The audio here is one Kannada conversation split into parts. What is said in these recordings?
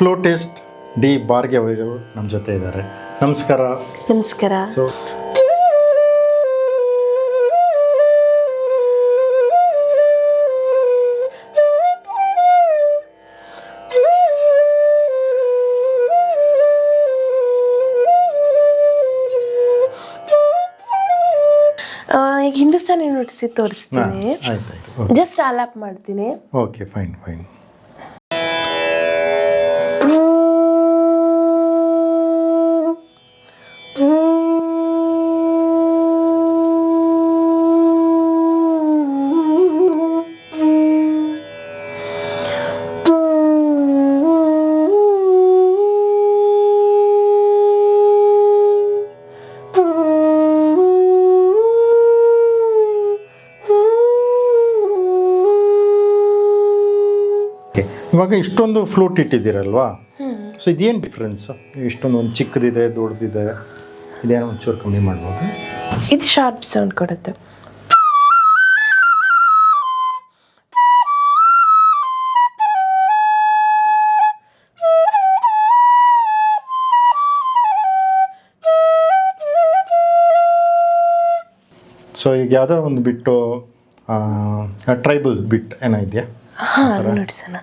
ಫ್ಲೂಟಿಸ್ಟ್ ಡಿ ಭಾರ್ಗವಿ ಅವರು ನಮ್ಮ ಜೊತೆ ಇದ್ದಾರೆ. ನಮಸ್ಕಾರ. ನಮಸ್ಕಾರ. ಸೊ ಈಗ ಹಿಂದೂಸ್ತಾನಿ ನುಡಿಸಿ ತೋರಿಸ್ತೀನಿ. ಆಯ್ತಾಯ್ತು, ಜಸ್ಟ್ ಆಲಾಪ್ ಮಾಡ್ತೀನಿ. Okay, fine. ಇವಾಗ ಇಷ್ಟೊಂದು ಫ್ಲೂಟ್ ಇಟ್ಟಿದ್ದೀರಲ್ವಾ, ಸೊ ಇದೇನು ಡಿಫ್ರೆನ್ಸ್? ಇಷ್ಟೊಂದು ಒಂದು ಚಿಕ್ಕದಿದೆ, ದೊಡ್ಡದಿದೆ, ಇದೇನೋ ಒಂಚೂರು ಕಮ್ಮಿ ಮಾಡ್ಬೋದು? ಇದು ಶಾರ್ಪ್ ಸೌಂಡ್ ಕೊಡುತ್ತೆ. ಸೊ ಈಗ ಯಾವುದೋ ಒಂದು ಬಿಟ್ಟು ಟ್ರೈಬಲ್ ಬಿಟ್ ಏನೋ ಇದೆಯಾ? ಹಾಂ, ನುಡಿಸೋಣ.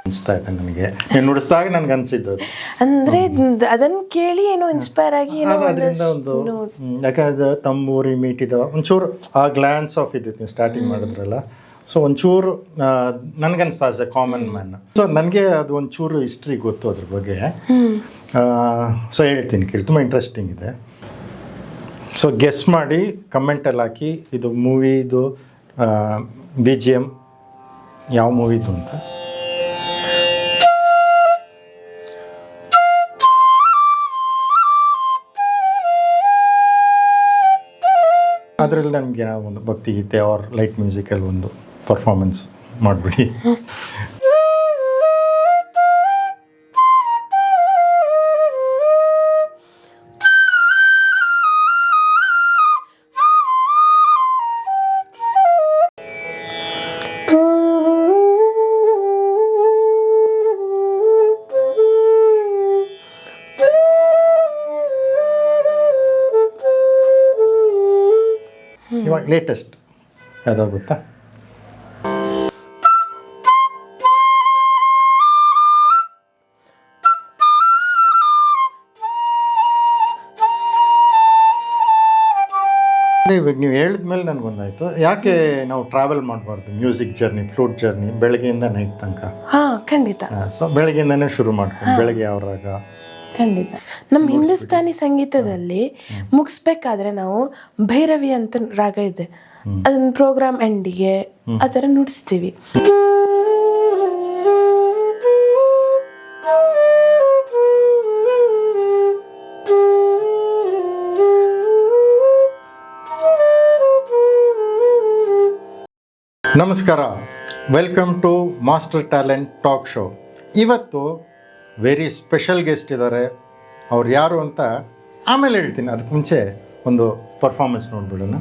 ಅನಿಸ್ತಾ ಇದೆ ನನಗೆ, ನೀನು ನುಡಿಸಿದಾಗ ನನಗೆ ಅನಿಸಿದ್ದು ಅಂದ್ರೆ ಅದನ್ನ ಕೇಳಿ ಏನೋ ಇನ್ಸ್ಪೈರ್ ಆಗಿ ಏನೋ ಅದರಿಂದ ಒಂದು ಯಾಕಂದ್ರೆ ತಂಬೂರಿ ಮೀಟಿದ ಒಂಚೂರು ಆ ಗ್ಲಾನ್ಸ್ ಆಫ್ ಇದ್ದಿತ್ತು ನೀವು ಸ್ಟಾರ್ಟಿಂಗ್ ಮಾಡಿದ್ರಲ್ಲ, ಸೊ ಒಂಚೂರು ನನಗನ್ನಿಸ್ತಾ as a common man. So ನನಗೆ ಅದು ಒಂಚೂರು ಹಿಸ್ಟ್ರಿ ಗೊತ್ತು ಅದ್ರ ಬಗ್ಗೆ. ಸೊ ಹೇಳ್ತೀನಿ ಕೇಳಿ, ತುಂಬ ಇಂಟ್ರೆಸ್ಟಿಂಗ್ ಇದೆ. ಸೊ ಗೆಸ್ ಮಾಡಿ ಕಮೆಂಟಲ್ಲಿ ಹಾಕಿ ಇದು ಮೂವಿದು BGM ಯಾವ ಮೂವಿದು ಅಂತ. ಅದರಲ್ಲಿ ನಮಗೆ ಒಂದು ಭಕ್ತಿಗೀತೆ ಆರ್ ಲೈಟ್ ಮ್ಯೂಸಿಕಲ್ ಒಂದು ಪರ್ಫಾರ್ಮೆನ್ಸ್ ಮಾಡಿಬಿಡಿ. ಇವಾಗ ಲೇಟೆಸ್ಟ್ ಯಾವುದೋ ಗೊತ್ತಾ? ಇವಾಗ ನೀವು ಹೇಳಿದ್ಮೇಲೆ ನನಗೊಂದಾಯ್ತು, ಯಾಕೆ ನಾವು ಟ್ರಾವೆಲ್ ಮಾಡಬಾರ್ದು ಮ್ಯೂಸಿಕ್ ಜರ್ನಿ, ಫ್ಲೂಟ್ ಜರ್ನಿ ಬೆಳಗ್ಗೆಯಿಂದ ನೈಟ್ ತನಕ? ಹಾಂ, ಖಂಡಿತ. ಸೊ ಬೆಳಗ್ಗೆಯಿಂದನೇ ಶುರು ಮಾಡ್ಕೊಂಡು ಬೆಳಗ್ಗೆ ಯಾವ ರಾಗ? ಖಂಡಿತ. ನಮ್ಮ ಹಿಂದೂಸ್ತಾನಿ ಸಂಗೀತದಲ್ಲಿ ಮುಗಿಸ್ಬೇಕಾದ್ರೆ ನಾವು ಭೈರವಿ ಅಂತ ರಾಗ ಇದೆ, ಅದನ್ನ ಪ್ರೋಗ್ರಾಮ್ ಎಂಡಿಗೆ ಆ ಥರ ನುಡಿಸ್ತೀವಿ. ನಮಸ್ಕಾರ, welcome to Master Talent talk show. ಇವತ್ತು ವೆರಿ ಸ್ಪೆಷಲ್ ಗೆಸ್ಟ್ ಇದ್ದಾರೆ. ಅವ್ರು ಯಾರು ಅಂತ ಆಮೇಲೆ ಹೇಳ್ತೀನಿ, ಅದಕ್ಕೆ ಮುಂಚೆ ಒಂದು ಪರ್ಫಾರ್ಮೆನ್ಸ್ ನೋಡ್ಬಿಡೋಣ.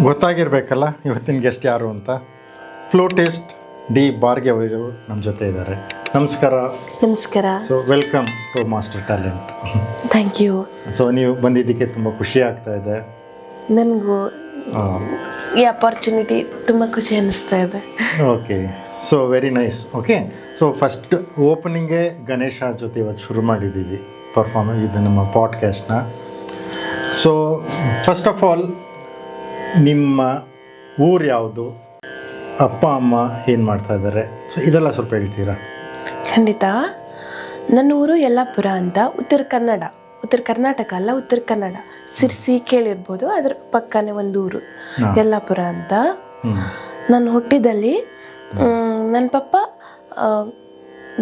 ಗೊತ್ತಾಗಿರ್ಬೇಕಲ್ಲ ಇವತ್ತಿನ ಗೆಸ್ಟ್ ಯಾರು ಅಂತ. ಫ್ಲೂಟಿಸ್ಟ್ ಡಿ ಬಾರ್ಗೆ ಅವರು ನಮ್ಮ ಜೊತೆ ಇದ್ದಾರೆ. ನಮಸ್ಕಾರ. ನಮಸ್ಕಾರ. So welcome to Master Talent. Thank you. So ನೀವು ಬಂದಿದ್ದಕ್ಕೆ ತುಂಬ ಖುಷಿ ಆಗ್ತಾ ಇದೆ. ನನಗೂ ಈ ಅಪಾರ್ಚುನಿಟಿ ತುಂಬ ಖುಷಿ ಅನ್ನಿಸ್ತಾ ಇದೆ. Okay, so very nice. Okay, so first ಓಪನಿಂಗೇ ಗಣೇಶ ಜೊತೆ ಇವತ್ತು ಶುರು ಮಾಡಿದ್ದೀವಿ ಇದು ನಮ್ಮ ಪಾಡ್ಕಾಸ್ಟ್ನ. ಸೊ ಫಸ್ಟ್ ಆಫ್ ಆಲ್ ನಿಮ್ಮ ಊರು ಯಾವುದು, ಅಪ್ಪ ಅಮ್ಮ ಏನು ಮಾಡ್ತಾ ಇದ್ದಾರೆ, ಸೊ ಇದೆಲ್ಲ ಸ್ವಲ್ಪ ಹೇಳ್ತೀರಾ? ಖಂಡಿತ. ನನ್ನ ಊರು ಯಲ್ಲಾಪುರ ಅಂತ, ಉತ್ತರ ಕನ್ನಡ, ಉತ್ತರ ಕರ್ನಾಟಕ ಅಲ್ಲ, ಉತ್ತರ ಕನ್ನಡ. ಸಿರ್ಸಿ ಕೇಳಿರ್ಬೋದು, ಅದ್ರ ಪಕ್ಕನೇ ಒಂದು ಊರು ಯಲ್ಲಾಪುರ ಅಂತ. ನಾನು ಹುಟ್ಟಿದಲ್ಲಿ ನನ್ನ ಪಪ್ಪ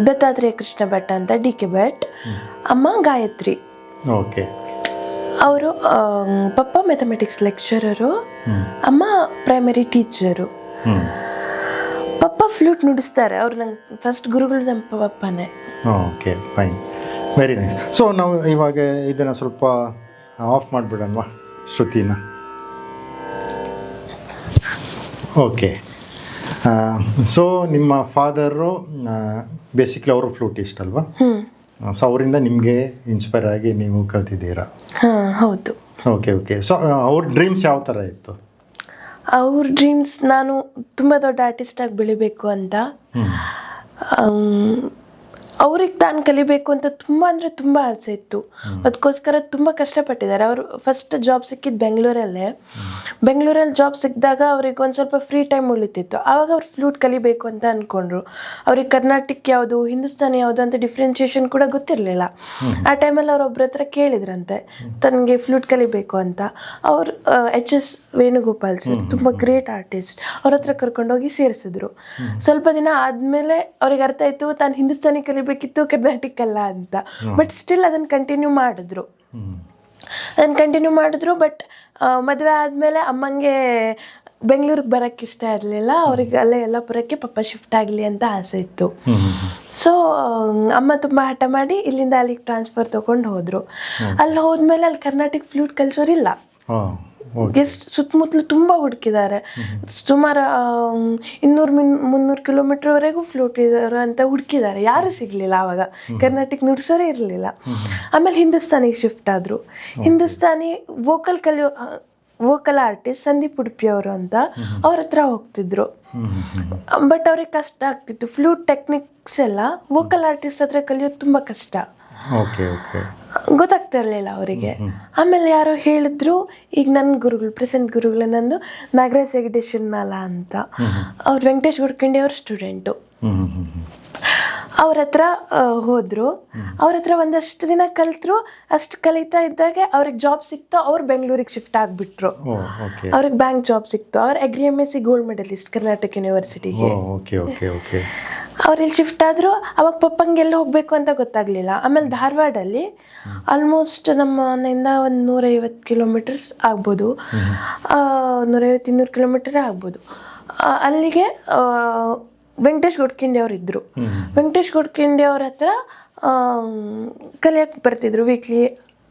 ದತ್ತಾತ್ರೇಯ ಕೃಷ್ಣ ಭಟ್ ಅಂತ, ಡಿ ಕೆ ಭಟ್. ಅಮ್ಮ ಗಾಯತ್ರಿ. ಓಕೆ. ಅವರು ಪಪ್ಪ ಮ್ಯಾಥಮೆಟಿಕ್ಸ್ ಲೆಕ್ಚರರು, ಅಮ್ಮ ಪ್ರೈಮರಿ ಟೀಚರು. ಪಪ್ಪ ಫ್ಲೂಟ್ ನುಡಿಸ್ತಾರೆ. ಅವ್ರು ನಂಗೆ ಫಸ್ಟ್ ಗುರುಗಳು ನಮ್ಮ ಪಪ್ಪನೇ. Okay, fine, very nice. So ನಾವು ಇವಾಗ ಇದನ್ನು ಸ್ವಲ್ಪ ಆಫ್ ಮಾಡಿಬಿಡೋಣವಾ ಶ್ರುತಿನ? ಓಕೆ. ಸೊ ನಿಮ್ಮ ಫಾದರು ಬೇಸಿಕ್ಲಿ ಅವರು ಫ್ಲೂಟಿಸ್ಟ್ ಅಲ್ವಾ? ಸೊ ಅವರಿಂದ ನಿಮಗೆ ಇನ್ಸ್ಪೈರ್ ಆಗಿ ನೀವು ಕಲ್ತಿದ್ದೀರಾ? ಹಾಂ, ಹೌದು. Okay okay. ಸೊ ಅವ್ರ ಡ್ರೀಮ್ಸ್ ಯಾವ ಥರ ಇತ್ತು? ಅವ್ರ ಡ್ರೀಮ್ಸ್ ನಾನು ತುಂಬ ದೊಡ್ಡ ಆರ್ಟಿಸ್ಟಾಗಿ ಬೆಳಿಬೇಕು ಅಂತ. ಅವ್ರಿಗೆ ತಾನು ಕಲಿಬೇಕು ಅಂತ ತುಂಬ ಅಂದರೆ ತುಂಬ ಆಸೆ ಇತ್ತು. ಅದಕ್ಕೋಸ್ಕರ ತುಂಬ ಕಷ್ಟಪಟ್ಟಿದ್ದಾರೆ. ಅವರು ಫಸ್ಟ್ ಜಾಬ್ ಸಿಕ್ಕಿದ್ದು ಬೆಂಗಳೂರಲ್ಲಿ ಜಾಬ್ ಸಿಕ್ಕಿದಾಗ ಅವ್ರಿಗೆ ಒಂದು ಸ್ವಲ್ಪ ಫ್ರೀ ಟೈಮ್ ಉಳಿತಿತ್ತು. ಆವಾಗ ಅವ್ರು ಫ್ಲೂಟ್ ಕಲಿಬೇಕು ಅಂತ ಅಂದ್ಕೊಂಡ್ರು. ಅವ್ರಿಗೆ ಕರ್ನಾಟಿಕ್ ಯಾವುದು, ಹಿಂದೂಸ್ತಾನಿ ಯಾವುದು ಅಂತ ಡಿಫ್ರೆನ್ಷಿಯೇಷನ್ ಕೂಡ ಗೊತ್ತಿರಲಿಲ್ಲ. ಆ ಟೈಮಲ್ಲಿ ಅವ್ರು ಒಬ್ಬರ ಹತ್ರ ಕೇಳಿದ್ರಂತೆ ತನಗೆ ಫ್ಲೂಟ್ ಕಲಿಬೇಕು ಅಂತ. ಅವ್ರು HS ವೇಣುಗೋಪಾಲ್ ಸರ್, ತುಂಬ ಗ್ರೇಟ್ ಆರ್ಟಿಸ್ಟ್, ಅವ್ರ ಹತ್ರ ಕರ್ಕೊಂಡೋಗಿ ಸೇರಿಸಿದ್ರು. ಸ್ವಲ್ಪ ದಿನ ಆದಮೇಲೆ ಅವ್ರಿಗೆ ಅರ್ಥ ಆಯಿತು ತಾನು ಹಿಂದೂಸ್ತಾನಿ ಕಲಿಬೇಕಿತ್ತು, ಕರ್ನಾಟಿಕ್ ಅಲ್ಲ ಅಂತ. ಬಟ್ ಸ್ಟಿಲ್ ಅದನ್ನು ಕಂಟಿನ್ಯೂ ಮಾಡಿದ್ರು. ಬಟ್ ಮದುವೆ ಆದಮೇಲೆ ಅಮ್ಮಂಗೆ ಬೆಂಗಳೂರಿಗೆ ಬರೋಕ್ಕೆ ಇಷ್ಟ ಇರಲಿಲ್ಲ. ಅವ್ರಿಗೆ ಅಲ್ಲೇ ಯಲ್ಲಾಪುರಕ್ಕೆ ಪಪ್ಪ ಶಿಫ್ಟ್ ಆಗಲಿ ಅಂತ ಆಸೆ ಇತ್ತು. ಸೊ ಅಮ್ಮ ತುಂಬ ಹಠ ಮಾಡಿ ಇಲ್ಲಿಂದ ಅಲ್ಲಿಗೆ ಟ್ರಾನ್ಸ್ಫರ್ ತೊಗೊಂಡು ಹೋದರು. ಅಲ್ಲಿ ಹೋದ್ಮೇಲೆ ಅಲ್ಲಿ ಕರ್ನಾಟಿಕ್ ಫ್ಲೂಟ್ ಕಲಿಸೋರಿಲ್ಲ. ಸುತ್ತಮುತ್ತಲು ತುಂಬ ಹುಡುಕಿದ್ದಾರೆ. ಸುಮಾರು 200-300 ಕಿಲೋಮೀಟರ್ವರೆಗೂ ಫ್ಲೂಟ್ ಇದ್ದಾರೆ ಅಂತ ಹುಡುಕಿದ್ದಾರೆ, ಯಾರೂ ಸಿಗಲಿಲ್ಲ. ಆವಾಗ ಕರ್ನಾಟಿಕ್ ನುಡಿಸೋರೇ ಇರಲಿಲ್ಲ. ಆಮೇಲೆ ಹಿಂದೂಸ್ತಾನಿಗೆ ಶಿಫ್ಟ್ ಆದರು. ಹಿಂದೂಸ್ತಾನಿ ವೋಕಲ್ ಆರ್ಟಿಸ್ಟ್ ಸಂದೀಪ್ ಉಡುಪಿಯವರು ಅಂತ, ಅವ್ರ ಹತ್ರ ಹೋಗ್ತಿದ್ರು. ಬಟ್ ಅವ್ರಿಗೆ ಕಷ್ಟ ಆಗ್ತಿತ್ತು. ಫ್ಲೂಟ್ ಟೆಕ್ನಿಕ್ಸ್ ಎಲ್ಲ ವೋಕಲ್ ಆರ್ಟಿಸ್ಟ್ ಹತ್ರ ಕಲಿಯೋದು ತುಂಬ ಕಷ್ಟ. ಗೊತ್ತಾಗ್ತಾ ಇರಲಿಲ್ಲ ಅವರಿಗೆ. ಆಮೇಲೆ ಯಾರೋ ಹೇಳಿದ್ರು, ಈಗ ನನ್ನ ಪ್ರೆಸೆಂಟ್ ಗುರುಗಳು ನಂದು ನಾಗರಾಜ್ ಹೆಗ್ಡೆಶನ್ನಾಲ ಅಂತ, ಅವ್ರು ವೆಂಕಟೇಶ್ ಗುಡ್ಕಂಡಿ ಅವ್ರ ಸ್ಟೂಡೆಂಟು. ಅವ್ರ ಹತ್ರ ಹೋದರು. ಅವ್ರ ಹತ್ರ ಒಂದಷ್ಟು ದಿನ ಕಲಿತರು. ಅಷ್ಟು ಕಲಿತಾ ಇದ್ದಾಗೆ ಅವ್ರಿಗೆ ಜಾಬ್ ಸಿಕ್ತು. ಅವ್ರು ಬೆಂಗಳೂರಿಗೆ ಶಿಫ್ಟ್ ಆಗಿಬಿಟ್ರು. ಅವ್ರಿಗೆ ಬ್ಯಾಂಕ್ ಜಾಬ್ ಸಿಕ್ತು. ಅವ್ರು MSc ಗೋಲ್ಡ್ ಮೆಡಲಿಸ್ಟ್ ಕರ್ನಾಟಕ ಯೂನಿವರ್ಸಿಟಿಗೆ. ಅವ್ರು ಇಲ್ಲಿ ಶಿಫ್ಟ್ ಆದರು. ಅವಾಗ ಪಪ್ಪಂಗೆ ಎಲ್ಲ ಹೋಗಬೇಕು ಅಂತ ಗೊತ್ತಾಗಲಿಲ್ಲ. ಆಮೇಲೆ ಧಾರವಾಡಲ್ಲಿ ಆಲ್ಮೋಸ್ಟ್ ನಮ್ಮ ಮನೆಯಿಂದ ಒಂದು 150 ಕಿಲೋಮೀಟರ್ಸ್ ಆಗ್ಬೋದು, 150-200 ಕಿಲೋಮೀಟರ್ ಆಗ್ಬೋದು. ಅಲ್ಲಿಗೆ ವೆಂಕಟೇಶ್ ಗುಡ್ಕಿಂಡಿ ಅವರು ಇದ್ದರು. ವೆಂಕಟೇಶ್ ಗುಡ್ಕಿಂಡಿ ಅವ್ರ ಹತ್ರ ಕಲಿಯೋಕ್ಕೆ ಬರ್ತಿದ್ರು.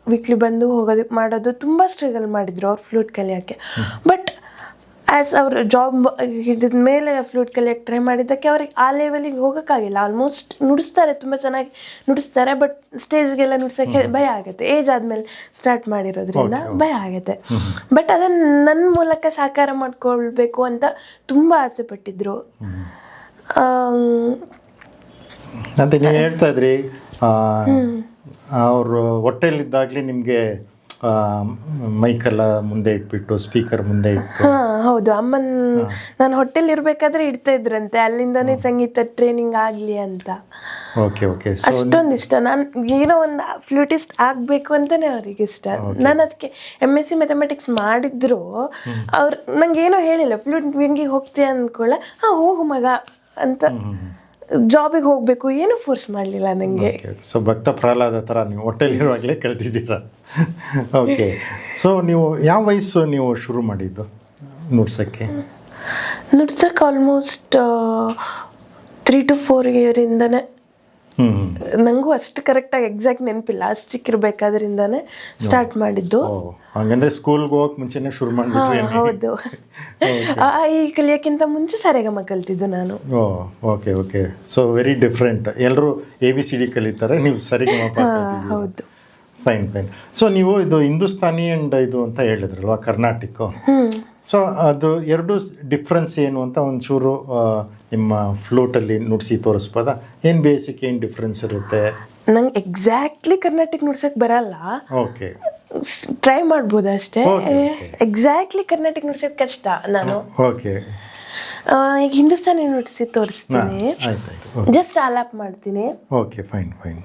ವೀಕ್ಲಿ ಬಂದು ಹೋಗೋದು ಮಾಡೋದು. ತುಂಬ ಸ್ಟ್ರಗಲ್ ಮಾಡಿದರು ಅವ್ರು ಫ್ಲೂಟ್ ಕಲಿಯೋಕ್ಕೆ. ಬಟ್ ಆ್ಯಸ್ ಅವ್ರ ಜಾಬ್ ಹಿಡಿದ ಮೇಲೆ ಫ್ಲೂಟ್ ಕಲಿಯೋಕ್ಕೆ ಟ್ರೈ ಮಾಡಿದ್ದಕ್ಕೆ ಅವ್ರಿಗೆ ಆ ಲೆವೆಲಿಗೆ ಹೋಗೋಕ್ಕಾಗಿಲ್ಲ. ಆಲ್ಮೋಸ್ಟ್ ನುಡಿಸ್ತಾರೆ, ತುಂಬ ಚೆನ್ನಾಗಿ ನುಡಿಸ್ತಾರೆ. ಬಟ್ ಸ್ಟೇಜ್ಗೆಲ್ಲ ನುಡ್ಸೋಕ್ಕೆ ಭಯ ಆಗುತ್ತೆ. ಏಜ್ ಆದಮೇಲೆ ಸ್ಟಾರ್ಟ್ ಮಾಡಿರೋದ್ರಿಂದ ಭಯ ಆಗುತ್ತೆ. ಬಟ್ ಅದನ್ನು ನನ್ನ ಮೂಲಕ ಸಾಕಾರ ಮಾಡ್ಕೊಳ್ಬೇಕು ಅಂತ ತುಂಬ ಆಸೆ ಪಟ್ಟಿದ್ರು. ಅಂತ ನೀವು ಹೇಳ್ತಾ ಇದ್ರಿ, ಅವರು ಹೊಟ್ಟೆಲಿದ್ದಾಗಲೇ ನಿಮಗೆ ಮೈಕೆಲ್ಲ ಮುಂದೆ ಇಟ್ಬಿಟ್ಟು ಸ್ಪೀಕರ್ ಮುಂದೆ ಇಟ್ಟು? ಹೌದು. ಅಮ್ಮನ ನಾನು ಹೊಟ್ಟೆಲಿ ಇರಬೇಕಾದ್ರೆ ಇಡ್ತಾ ಇದ್ರಂತೆ. ಅಲ್ಲಿಂದನೇ ಸಂಗೀತ ಟ್ರೈನಿಂಗ್ ಆಗಲಿ ಅಂತ. ಅಷ್ಟೊಂದು ಇಷ್ಟ. ನಾನು ಏನೋ ಒಂದು ಫ್ಲೂಟಿಸ್ಟ್ ಆಗಬೇಕು ಅಂತಲೇ ಅವ್ರಿಗೆ ಇಷ್ಟ. ನಾನು ಅದಕ್ಕೆ MSc ಮ್ಯಾಥಮೆಟಿಕ್ಸ್ ಮಾಡಿದ್ರು. ಅವ್ರು ನಂಗೇನೋ ಹೇಳಿಲ್ಲ, ಫ್ಲೂಟ್ ವಿಂಗಿಗೆ ಹೋಗ್ತೀಯ ಅಂದ್ಕೊಳ್ಳ, ಹೋಗು ಮಗ ಅಂತ, ಜಾಬಿಗೆ ಹೋಗಬೇಕು, ಏನು ಫೋರ್ಸ್ ಮಾಡಲಿಲ್ಲ ನನಗೆ. ಸೊ ಭಕ್ತ ಪ್ರಹ್ಲಾದ ಥರ ನೀವು ಹೊಟ್ಟೆಲಿರುವಾಗಲೇ ಕಲ್ತಿದ್ದೀರಾ? ಓಕೆ. ಸೊ ನೀವು ಯಾವ ವಯಸ್ಸು ನೀವು ಶುರು ಮಾಡಿದ್ದು ನುಡ್ಸೋಕ್ಕೆ? ಆಲ್ಮೋಸ್ಟ್ 3 to 4 ಇಯರಿಂದನೇ ನನಗೂ ಅಷ್ಟು ಕರೆಕ್ಟಾಗಿ ಎಕ್ಸಾಕ್ಟ್ ನೆನಪಿಲ್ಲ, ಅಷ್ಟು ಚಿಕ್ಕಿರ್ಬೇಕಾದ್ರಿಂದಾನೆ ಸ್ಟಾರ್ಟ್ ಮಾಡಿದ್ದು. ಹಂಗಂದ್ರೆ ಸ್ಕೂಲ್ಗೆ ಹೋಗಕ್ಕೆ ಮುಂಚೆನೇ ಶುರು ಮಾಡಿಬಿಟ್ರಿ? ಹೌದು. ಈ ಕಲಿಯೋಕ್ಕಿಂತ ಮುಂಚೆ ಸರಿಗಮ ಕಲ್ತಿದ್ದು ನಾನು. Okay okay. So very different. ಎಲ್ಲರೂ ABCD ಕಲಿತಾರೆ, ನೀವು ಸರಿಗಮ. ಹೌದು. Fine fine. ಸೊ ನೀವು ಇದು ಹಿಂದೂಸ್ತಾನಿ ಆ್ಯಂಡ್ ಇದು ಅಂತ ಹೇಳಿದ್ರಲ್ವ, ಕರ್ನಾಟಿಕ್. ಸೊ ಅದು ಎರಡು ಡಿಫ್ರೆನ್ಸ್ ಏನು ಅಂತ ಒಂಚೂರು ನಿಮ್ಮ ಫ್ಲೂಟಲ್ಲಿ ನುಡಿಸಿ ತೋರಿಸ್ಬೋದಾ? ಏನು ಬೇಸಿಕ್, ಏನು ಡಿಫ್ರೆನ್ಸ್ ಇರುತ್ತೆ? ನಂಗೆ ಎಕ್ಸಾಕ್ಟ್ಲಿ ಕರ್ನಾಟಕ ನುಡ್ಸಕ್ಕೆ ಬರಲ್ಲ. ಓಕೆ. ಟ್ರೈ ಮಾಡ್ಬೋದು ಅಷ್ಟೇ. ಎಕ್ಸಾಕ್ಟ್ಲಿ ಕರ್ನಾಟಕ ನುಡ್ಸೋದು ಕಷ್ಟ. ನಾನು ಓಕೆ ಈಗ ಹಿಂದೂಸ್ತಾನಿ ನುಡಿಸಿ ತೋರಿಸ್ತೀನಿ. ಆಯ್ತಾಯ್ತು. ಜಸ್ಟ್ ಆಲಾಪ್ ಮಾಡ್ತೀನಿ. Okay fine fine.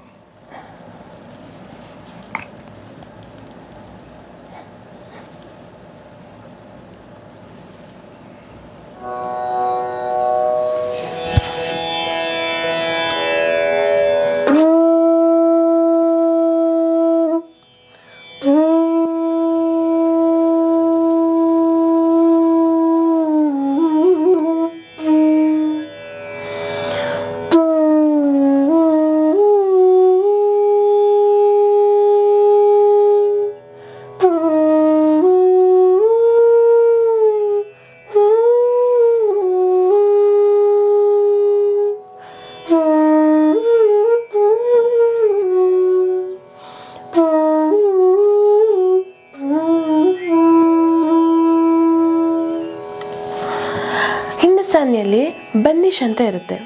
ಹಿಂದೂಸ್ತಾನಿಯಲ್ಲಿ ಬಂದಿಶ್ ಅಂತ ಇರುತ್ತೆ.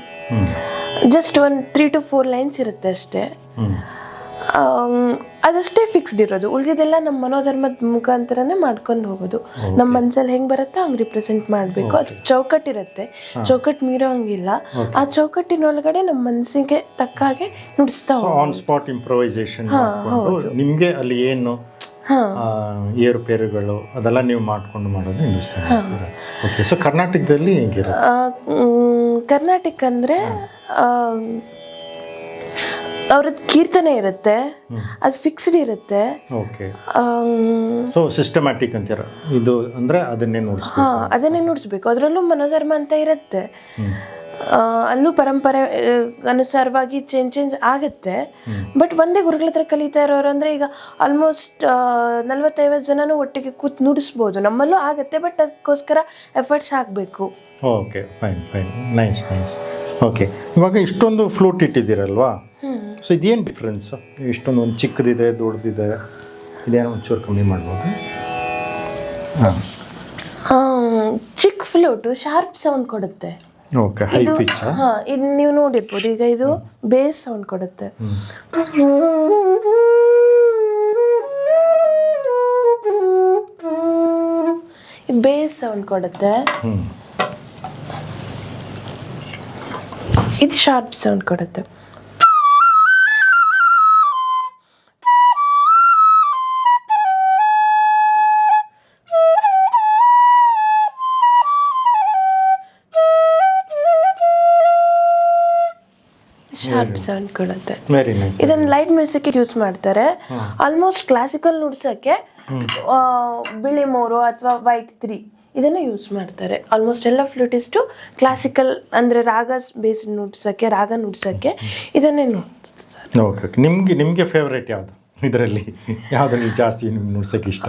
ಜಸ್ಟ್ ಒಂದು 3 to 4 ಲೈನ್ಸ್ ಇರುತ್ತೆ ಅಷ್ಟೇ. ಅದಷ್ಟೇ ಫಿಕ್ಸ್ಡ್ ಇರೋದು. ಉಳಿದಿದ್ದೆಲ್ಲ ನಮ್ಮ ಮನೋಧರ್ಮದ ಮುಖಾಂತರನೇ ಮಾಡ್ಕೊಂಡು ಹೋಗೋದು. ನಮ್ಮ ಮನಸ್ಸಲ್ಲಿ ಹೆಂಗೆ ಬರುತ್ತೋ ಹಂಗೆ ರಿಪ್ರೆಸೆಂಟ್ ಮಾಡಬೇಕು. ಅದು ಚೌಕಟ್ಟಿರುತ್ತೆ, ಚೌಕಟ್ಟು ಮೀರೋ ಹಂಗಿಲ್ಲ. ಆ ಚೌಕಟ್ಟಿನೊಳಗಡೆ ನಮ್ಮ ಮನಸ್ಸಿಗೆ ತಕ್ಕ ಹಾಗೆ ನುಡಿಸ್ತಾ ಆನ್ ಸ್ಪಾಟ್ ಇಂಪ್ರೊವೈಸೇಷನ್. ನಿಮಗೆ ಅಲ್ಲಿ ಏನು ಏರುಪೇರುಗಳು ಅದೆಲ್ಲ ನೀವು ಮಾಡ್ಕೊಂಡು ಮಾಡೋದು ಹಿಂದೂಸ್ತಾನಿ. ಓಕೆ. ಸೊ ಕರ್ನಾಟಕದಲ್ಲಿ ಹೆಂಗಿರುತ್ತೆ? ಕರ್ನಾಟಕ ಅಂದರೆ ಅವ್ರದ್ದು ಕೀರ್ತನೆ ಇರುತ್ತೆ, ಅದು ಫಿಕ್ಸ್ಡ್ ಇರುತ್ತೆ. ಓಕೆ. ಸೊ ಸಿಸ್ಟಮ್ಯಾಟಿಕ್ ಅಂತೀರ ಇದು ಅಂದರೆ ಅದನ್ನೇ ನುಡಿಸ್ಬೇಕು. ಅದನ್ನೇ ನುಡಿಸ್ಬೇಕು. ಅದರಲ್ಲೂ ಮನೋಧರ್ಮ ಅಂತ ಇರುತ್ತೆ. ಅಲ್ಲೂ ಪರಂಪರೆ ಅನುಸಾರವಾಗಿ ಚೇಂಜ್ ಆಗುತ್ತೆ. ಬಟ್ ಒಂದೇ ಗುರುಗಳ ಹತ್ರ ಕಲಿತಾ ಇರೋರು ಅಂದರೆ ಈಗ ಆಲ್ಮೋಸ್ಟ್ 40-50 ಜನನೂ ಒಟ್ಟಿಗೆ ಕೂತ್ ನುಡಿಸ್ಬೋದು. ನಮ್ಮಲ್ಲೂ ಆಗುತ್ತೆ, ಬಟ್ ಅದಕ್ಕೋಸ್ಕರ ಎಫರ್ಟ್ಸ್ ಹಾಕಬೇಕು. Okay fine fine. Nice nice. Okay. ಇವಾಗ ಇಷ್ಟೊಂದು ಫ್ಲೂಟ್ ಇಟ್ಟಿದ್ದೀರಲ್ವಾ? ಸೊ ಇದೇನು ಡಿಫ್ರೆನ್ಸ್? ಇಷ್ಟೊಂದು ಒಂದು ಚಿಕ್ಕದಿದೆ, ದೊಡ್ಡದಿದೆ, ಇದೇನೋ ಒಂಚೂರು ಕಮ್ಮಿ ಮಾಡ್ಬೋದು? ಚಿಕ್ಕ ಫ್ಲೂಟು ಶಾರ್ಪ್ ಸೌಂಡ್ ಕೊಡುತ್ತೆ. ಓಕೆ. High pitch. ಇದು ನೀವು ನೋಡಿರ್ಬೋದು. ಈಗ ಇದು ಬೇಸ್ ಸೌಂಡ್ ಕೊಡುತ್ತೆ. ಇದು ಬೇಸ್ ಸೌಂಡ್ ಕೊಡುತ್ತೆ. ಇದು ಶಾರ್ಪ್ ಸೌಂಡ್ ಕೊಡುತ್ತೆ. ಶಾರ್ಪ್ ಸೌಂಡ್ ಕೊಡುತ್ತೆ. ಇದನ್ನು ಲೈಟ್ ಮ್ಯೂಸಿಕ್ ಯೂಸ್ ಮಾಡ್ತಾರೆ. ಆಲ್ಮೋಸ್ಟ್ ಕ್ಲಾಸಿಕಲ್ ನುಡ್ಸೋಕ್ಕೆ ಬಿಳಿ ಮೋರು ಅಥವಾ ವೈಟ್ 3 ಇದನ್ನು ಯೂಸ್ ಮಾಡ್ತಾರೆ. ಆಲ್ಮೋಸ್ಟ್ ಎಲ್ಲ ಫ್ಲೂಟಿಸ್ಟು ಕ್ಲಾಸಿಕಲ್ ಅಂದರೆ ರಾಗ ಬೇಸ್ ನುಡ್ಸೋಕ್ಕೆ, ರಾಗ ನುಡ್ಸೋಕ್ಕೆ ಇದನ್ನೇ ನುಡ್ಸ್ತಾರೆ. ಓಕೆ. ನಿಮಗೆ ಫೇವ್ರೇಟ್ ಯಾವುದು ಇದರಲ್ಲಿ? ಯಾವುದ್ರಲ್ಲಿ ಜಾಸ್ತಿ ನಿಮ್ಗೆ ನುಡ್ಸೋಕ್ಕೆ ಇಷ್ಟ?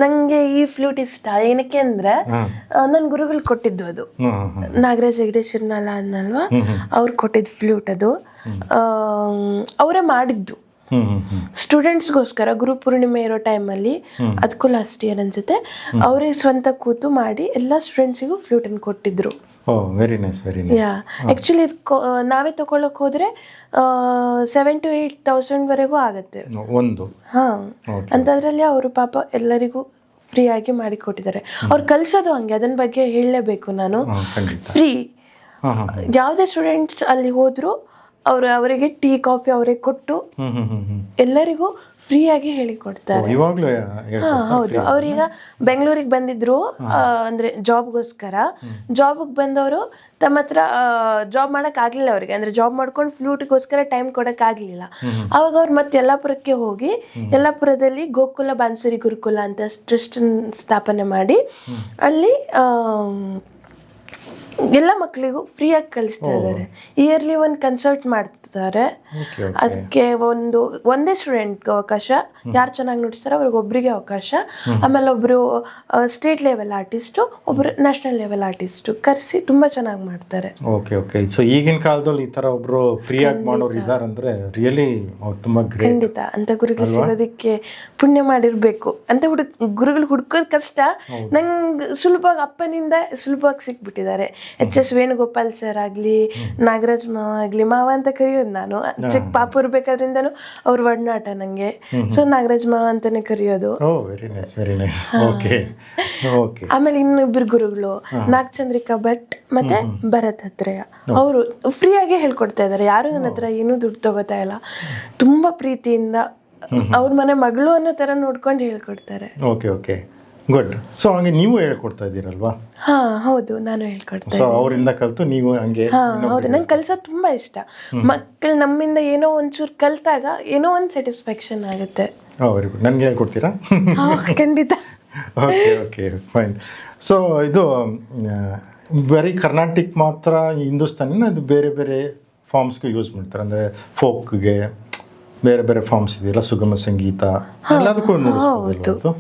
ನನಗೆ ಈ ಫ್ಲೂಟ್ ಇಷ್ಟ. ಏನಕ್ಕೆ ಅಂದರೆ ನನ್ನ ಗುರುಗಳು ಕೊಟ್ಟಿದ್ದು ಅದು. ನಾಗರಾಜ್ ಹೆಗ್ಡೆ ಶಿರ್ನಾಳ ಅನ್ನಲ್ವಾ, ಅವ್ರು ಕೊಟ್ಟಿದ್ದು ಫ್ಲೂಟ್ ಅದು. ಅವರೇ ಮಾಡಿದ್ದು ಸ್ಟೂಡೆಂಟ್ಸ್ಗೋಸ್ಕರ. ಗುರು ಪೂರ್ಣಿಮೆ ಇರೋ ಟೈಮಲ್ಲಿ, ಅದಕ್ಕೂ ಲಾಸ್ಟ್ ಇಯರ್ ಅನ್ಸುತ್ತೆ, ಅವರೇ ಸ್ವಂತ ಕೂತು ಮಾಡಿ ಎಲ್ಲ ಸ್ಟೂಡೆಂಟ್ಸಿಗೂ ಫ್ಲೂಟನ್ನು ಕೊಟ್ಟಿದ್ರು. Very nice very nice. ಯಾ ಆ್ಯಕ್ಚುಲಿ ನಾವೇ ತಗೊಳ್ಳೋಕೆ ಹೋದರೆ 7,000 to 8,000 ವರೆಗೂ ಆಗುತ್ತೆ ಒಂದು. ಅಂಥದ್ರಲ್ಲಿ ಅವರು ಪಾಪ ಎಲ್ಲರಿಗೂ ಫ್ರೀ ಆಗಿ ಮಾಡಿ ಕೊಟ್ಟಿದ್ದಾರೆ. ಅವ್ರು ಕಲಿಸೋದು ಹಂಗೆ, ಅದನ್ನ ಬಗ್ಗೆ ಹೇಳಲೇಬೇಕು ನಾನು. ಫ್ರೀ. ಯಾವುದೇ ಸ್ಟೂಡೆಂಟ್ಸ್ ಅಲ್ಲಿ ಹೋದ್ರು ಅವರಿಗೆ ಟೀ ಕಾಫಿ ಅವರೇ ಕೊಟ್ಟು ಎಲ್ಲರಿಗೂ ಫ್ರೀಯಾಗಿ ಹೇಳಿಕೊಡ್ತಾರೆ. ಹೌದು. ಅವ್ರೀಗ ಬೆಂಗಳೂರಿಗೆ ಬಂದಿದ್ರು ಅಂದರೆ ಜಾಬ್ಗೋಸ್ಕರ. ಜಾಬಿಗೆ ಬಂದವರು ತಮ್ಮ ಹತ್ರ ಜಾಬ್ ಮಾಡೋಕ್ಕಾಗಲಿಲ್ಲ ಅವರಿಗೆ, ಅಂದರೆ ಜಾಬ್ ಮಾಡ್ಕೊಂಡು ಫ್ಲೂಟಿಗೋಸ್ಕರ ಟೈಮ್ ಕೊಡೋಕ್ಕಾಗಲಿಲ್ಲ. ಆವಾಗ ಅವ್ರು ಮತ್ತೆ ಯಲ್ಲಾಪುರಕ್ಕೆ ಹೋಗಿ, ಯಲ್ಲಾಪುರದಲ್ಲಿ ಗೋಕುಲ ಬಾನ್ಸುರಿ ಗುರುಕುಲ ಅಂತ ಟ್ರಸ್ಟ್ ಸ್ಥಾಪನೆ ಮಾಡಿ ಅಲ್ಲಿ ಎಲ್ಲ ಮಕ್ಕಳಿಗೂ ಫ್ರೀಯಾಗಿ ಕಲಿಸ್ತಾ ಇದ್ದಾರೆ. ಇಯರ್ಲಿ ಒಂದು ಕನ್ಸಲ್ಟ್ ಮಾಡ್ತಾರೆ. ಅದಕ್ಕೆ ಒಂದೇ ಸ್ಟೂಡೆಂಟ್ಗೆ ಅವಕಾಶ, ಯಾರು ಚೆನ್ನಾಗಿ ನುಡಿಸ್ತಾರೋ ಅವ್ರಿಗೆ ಒಬ್ಬರಿಗೆ ಅವಕಾಶ. ಆಮೇಲೆ ಒಬ್ಬರು ಸ್ಟೇಟ್ ಲೆವೆಲ್ ಆರ್ಟಿಸ್ಟು, ಒಬ್ಬರು ನ್ಯಾಷನಲ್ ಲೆವೆಲ್ ಆರ್ಟಿಸ್ಟು ಕರೆಸಿ ತುಂಬ ಚೆನ್ನಾಗಿ ಮಾಡ್ತಾರೆ. Okay okay. ಸೊ ಈಗಿನ ಕಾಲದಲ್ಲಿ ಈ ಥರ ಒಬ್ಬರು ಫ್ರೀಯಾಗಿ ಮಾಡೋರು ಇದ್ದಾರಂದ್ರೆ ರಿಯಲಿ ತುಂಬ ಗ್ರೇಟ್. ಖಂಡಿತ ಅಂತ ಗುರುಗಳು ಸಿಗೋದಕ್ಕೆ ಪುಣ್ಯ ಮಾಡಿರ್ಬೇಕು. ಅಂತ ಗುರುಗಳು ಹುಡ್ಕೋದು ಕಷ್ಟ. ನಂಗೆ ಸುಲಭವಾಗಿ ಅಪ್ಪನಿಂದ ಸುಲಭವಾಗಿ ಸಿಕ್ಬಿಟ್ಟಿದ್ದಾರೆ. HS ವೇಣುಗೋಪಾಲ್ ಸರ್ ಆಗಲಿ, ನಾಗರಾಜ್ ಮಾವ ಆಗಲಿ, ಮಾವ ಅಂತ ಕರೆಯೋದು ನಾನು. ಚಿಕ್ಕ ಪಾಪ ಇರ್ಬೇಕಾದ್ರಿಂದನೂ ಅವ್ರ ಒಡನಾಟ ನನಗೆ. ಸೊ ನಾಗರಾಜ್ ಮಾವ ಅಂತಾನೆ ಕರೆಯೋದು. ಆಮೇಲೆ ಇನ್ನಿಬ್ಬರು ಗುರುಗಳು ನಾಗಚಂದ್ರಿಕಾ ಭಟ್ ಮತ್ತೆ ಭರತ್ ಹತ್ರೇಯ, ಅವರು ಫ್ರೀಯಾಗಿ ಹೇಳ್ಕೊಡ್ತಾ ಇದ್ದಾರೆ. ಯಾರು ನನ್ನ ಹತ್ರ ಏನೂ ದುಡ್ಡು ತಗೋತಾ ಇಲ್ಲ. ತುಂಬಾ ಪ್ರೀತಿಯಿಂದ ಅವ್ರ ಮನೆ ಮಗಳು ಅನ್ನೋ ತರ ನೋಡ್ಕೊಂಡು ಹೇಳ್ಕೊಡ್ತಾರೆ. Okay okay, good. ಸೊ ಹಂಗೆ ನೀವು ಹೇಳ್ಕೊಡ್ತಾ ಇದ್ದೀರಲ್ವಾ? ಹಾ ಹೌದು, ನಾನು ಹೇಳ್ಕೊಡ್ತಾ. ಸೊ ಅವರಿಂದ ಕಲ್ತು ನೀವು ಹಂಗೆ? ಹಾ ಹೌದು, ನಂಗೆ ಕಲ್ಸೋದು ತುಂಬಾ ಇಷ್ಟ. ಮಕ್ಕಳು ನಮ್ಮಿಂದ ಏನೋ ಒಂಚೂರು ಕಲ್ತಾಗ ಏನೋ ಒಂದು ಸ್ಯಾಟಿಸ್ಫ್ಯಾಕ್ಷನ್ ಆಗುತ್ತೆ. Very good. ನನಗೆ ಹೇಳ್ಕೊಡ್ತೀರಾ? ಖಂಡಿತ. Okay okay, fine. ಸೊ ಇದು ಬರೀ ಕರ್ನಾಟಿಕ್ ಮಾತ್ರ ಹಿಂದೂಸ್ತಾನಿನ, ಅದು ಬೇರೆ ಬೇರೆ ಫಾರ್ಮ್ಸ್ಗೆ ಯೂಸ್ ಮಾಡ್ತಾರೆ? ಅಂದರೆ ಫೋಕ್ಗೆ ಬೇರೆ ಬೇರೆ ಫಾರ್ಮ್ಸ್ ಇದೆಯಲ್ಲ, ಸುಗಮ ಸಂಗೀತ ಎಲ್ಲದಕ್ಕೂ ನುಡಿಸ್ಬೋದು.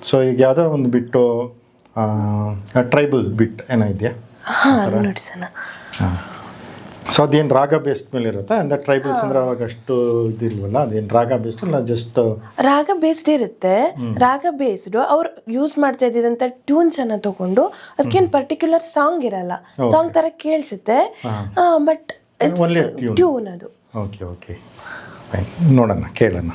ಸೊ ಈಗ ಯಾವುದೋ ಒಂದು ಬಿಟ್ಟು ಟ್ರೈಬಲ್ ಬಿಟ್ ಏನೋ ಇದೆಯಾ? ಸೊ ಅದೇನು ರಾಗ ಬೇಸ್ಡ್ ಮೇಲೆ ಇರುತ್ತಾ? ಅಂದರೆ ಟ್ರೈಬಲ್ಸ್ ಅಂದರೆ ಅವಾಗ ಅಷ್ಟು ಇದಿಲ್ವಲ್ಲ, ಅದೇನು ರಾಗ ಬೇಸ್ಡ್ ಅಲ್ಲ, ಜಸ್ಟ್ ರಾಗ ಬೇಸ್ಡ್ ಇರುತ್ತೆ. ರಾಗ ಬೇಸ್ಡ್ ಅವ್ರು ಯೂಸ್ ಮಾಡ್ತಾ ಇದ್ದಿದ್ದಂಥ ಟ್ಯೂನ್ಸ್ ಅನ್ನ ತಗೊಂಡು, ಅದಕ್ಕೇನು ಪರ್ಟಿಕ್ಯುಲರ್ ಸಾಂಗ್ ಇರಲ್ಲ, ಸಾಂಗ್ ತರ ಕೇಳಿಸುತ್ತೆ, ಬಟ್ ಟ್ಯೂನ್ ಅದು. ಓಕೆ ಓಕೆ, ನೋಡೋಣ, ಕೇಳೋಣ.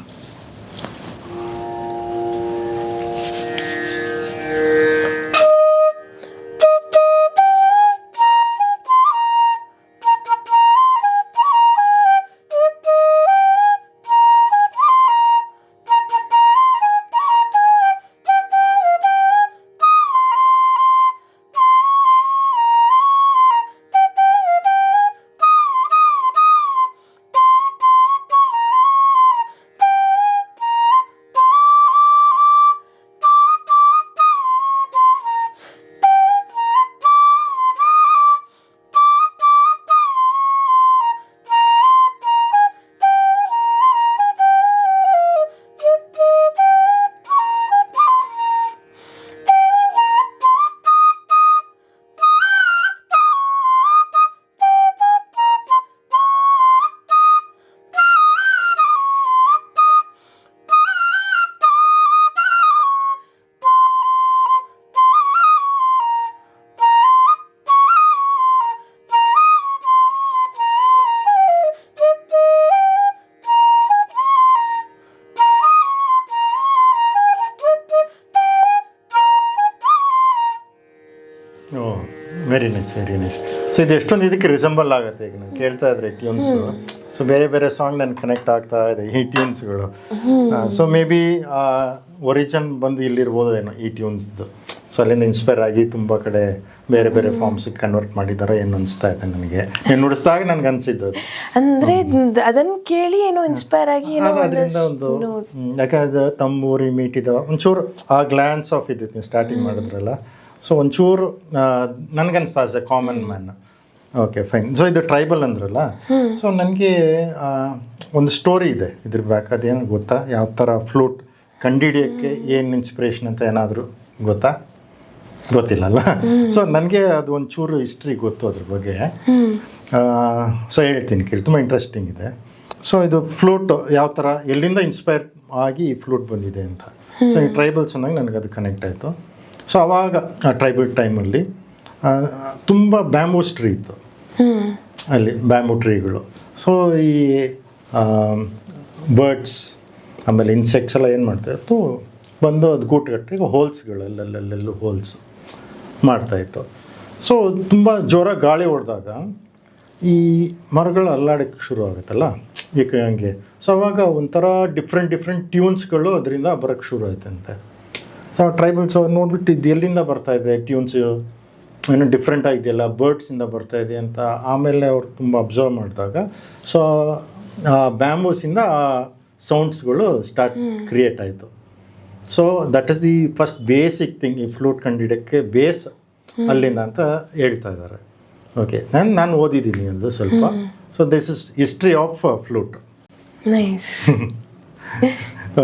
Very nice, very nice. So ಇದು ಎಷ್ಟೊಂದು ಇದಕ್ಕೆ ರಿಸೆಂಬಲ್ ಆಗುತ್ತೆ. ಈಗ ನಾನು ಕೇಳ್ತಾ ಇದ್ರೆ ಟ್ಯೂನ್ಸು, ಸೊ ಬೇರೆ ಬೇರೆ ಸಾಂಗ್ ನನಗೆ ಕನೆಕ್ಟ್ ಆಗ್ತಾ ಇದೆ ಈ ಟ್ಯೂನ್ಸ್ಗಳು. ಸೊ ಮೇ ಬಿ ಒರಿಜಿನ್ ಬಂದು ಇಲ್ಲಿರ್ಬೋದು ಏನೋ ಈ ಟ್ಯೂನ್ಸ್ದು. ಸೊ ಅಲ್ಲಿಂದ ಇನ್ಸ್ಪೈರ್ ಆಗಿ ತುಂಬ ಕಡೆ ಬೇರೆ ಬೇರೆ ಫಾರ್ಮ್ಸಿಗೆ ಕನ್ವರ್ಟ್ ಮಾಡಿದ್ದಾರೆ ಏನು ಅನಿಸ್ತಾ ಇದೆ ನನಗೆ. ನೀನು ನುಡಿಸಿದಾಗ ನನಗೆ ಅನಿಸಿದ್ದು ಅಂದರೆ ಅದನ್ನು ಕೇಳಿ ಏನೋ ಇನ್ಸ್ಪೈರ್ ಆಗಿ ಅದರಿಂದ ಒಂದು, ಯಾಕಂದ್ರೆ ತಮ್ಮೂರಿ ಮೀಟಿದ ಒಂಚೂರು ಆ ಗ್ಲ್ಯಾನ್ಸ್ ಆಫ್ ಇದ್ದಿತ್ತು ನೀವು ಸ್ಟಾರ್ಟಿಂಗ್ ಮಾಡಿದ್ರಲ್ಲ. ಸೊ ಒಂಚೂರು ನನಗನ್ನಿಸ್ತಾ as a common man. Okay fine. So ಇದು ಟ್ರೈಬಲ್ ಅಂದ್ರಲ್ಲ, ಸೊ ನನಗೆ ಒಂದು ಸ್ಟೋರಿ ಇದೆ ಇದ್ರ ಬ್ಯಾಕ್. ಅದೇನು ಗೊತ್ತಾ? ಯಾವ ಥರ ಫ್ಲೂಟ್ ಕಂಡುಹಿಡಿಯೋಕ್ಕೆ ಏನು ಇನ್ಸ್ಪಿರೇಷನ್ ಅಂತ ಏನಾದರೂ ಗೊತ್ತಾ? ಗೊತ್ತಿಲ್ಲಲ್ಲ. ಸೊ ನನಗೆ ಅದು ಒಂಚೂರು ಹಿಸ್ಟ್ರಿ ಗೊತ್ತು ಅದ್ರ ಬಗ್ಗೆ. ಸೊ ಹೇಳ್ತೀನಿ ಕೇಳಿ, ತುಂಬ ಇಂಟ್ರೆಸ್ಟಿಂಗ್ ಇದೆ. ಸೊ ಇದು ಫ್ಲೂಟ್ ಯಾವ ಥರ, ಎಲ್ಲಿಂದ ಇನ್ಸ್ಪೈರ್ ಆಗಿ ಈ ಫ್ಲೂಟ್ ಬಂದಿದೆ ಅಂತ. ಸೊ ಈ ಟ್ರೈಬಲ್ಸ್ ಅಂದಾಗ ನನಗೆ ಅದು ಕನೆಕ್ಟ್ ಆಯಿತು. ಸೊ ಆವಾಗ ಆ ಟ್ರೈಬಲ್ ಟೈಮಲ್ಲಿ ತುಂಬ ಬ್ಯಾಂಬೂ ಟ್ರೀ ಇತ್ತು ಅಲ್ಲಿ, ಬ್ಯಾಂಬೂ ಟ್ರೀಗಳು. ಸೊ ಈ ಬರ್ಡ್ಸ್ ಆಮೇಲೆ ಇನ್ಸೆಕ್ಟ್ಸ್ ಎಲ್ಲ ಏನು ಮಾಡ್ತಾಯಿತ್ತು, ಬಂದು ಅದು ಗೂಟುಗಟ್ಟಿಗೆ ಹೋಲ್ಸ್ಗಳು ಅಲ್ಲೆಲ್ಲೆಲ್ಲೂ ಹೋಲ್ಸ್ ಮಾಡ್ತಾಯಿತ್ತು. ಸೊ ತುಂಬ ಜೋರಾಗಿ ಗಾಳಿ ಹೊಡೆದಾಗ ಈ ಮರಗಳು ಅಲ್ಲಾಡೋಕ್ಕೆ ಶುರು ಆಗುತ್ತಲ್ಲ ಈಗ ಹಂಗೆ. ಸೊ ಅವಾಗ ಒಂಥರ ಡಿಫ್ರೆಂಟ್ ಟ್ಯೂನ್ಸ್ಗಳು ಅದರಿಂದ ಬರೋಕ್ಕೆ ಶುರು ಆಯ್ತಂತೆ. ಸೊ ಟ್ರೈಬಲ್ಸ್ ಅವ್ರು ನೋಡ್ಬಿಟ್ಟು ಇದು ಎಲ್ಲಿಂದ ಬರ್ತಾಯಿದೆ ಟ್ಯೂನ್ಸು, ಏನೋ ಡಿಫ್ರೆಂಟ್ ಆಗಿದೆಯಲ್ಲ, ಬರ್ಡ್ಸಿಂದ ಬರ್ತಾಯಿದೆ ಅಂತ. ಆಮೇಲೆ ಅವ್ರು ತುಂಬ ಅಬ್ಸರ್ವ್ ಮಾಡಿದಾಗ ಸೊ ಬ್ಯಾಂಬೂಸಿಂದ ಆ ಸೌಂಡ್ಸ್ಗಳು ಸ್ಟಾರ್ಟ್ ಕ್ರಿಯೇಟ್ ಆಯಿತು. So that is the first basic thing. ಈ ಫ್ಲೂಟ್ ಕಂಡಿಡೋಕ್ಕೆ ಬೇಸ್ ಅಲ್ಲಿಂದ ಅಂತ ಹೇಳ್ತಾ ಇದ್ದಾರೆ. ಓಕೆ ನಾನು ಓದಿದ್ದೀನಿ ಅದು ಸ್ವಲ್ಪ. So this is history of flute. Nice.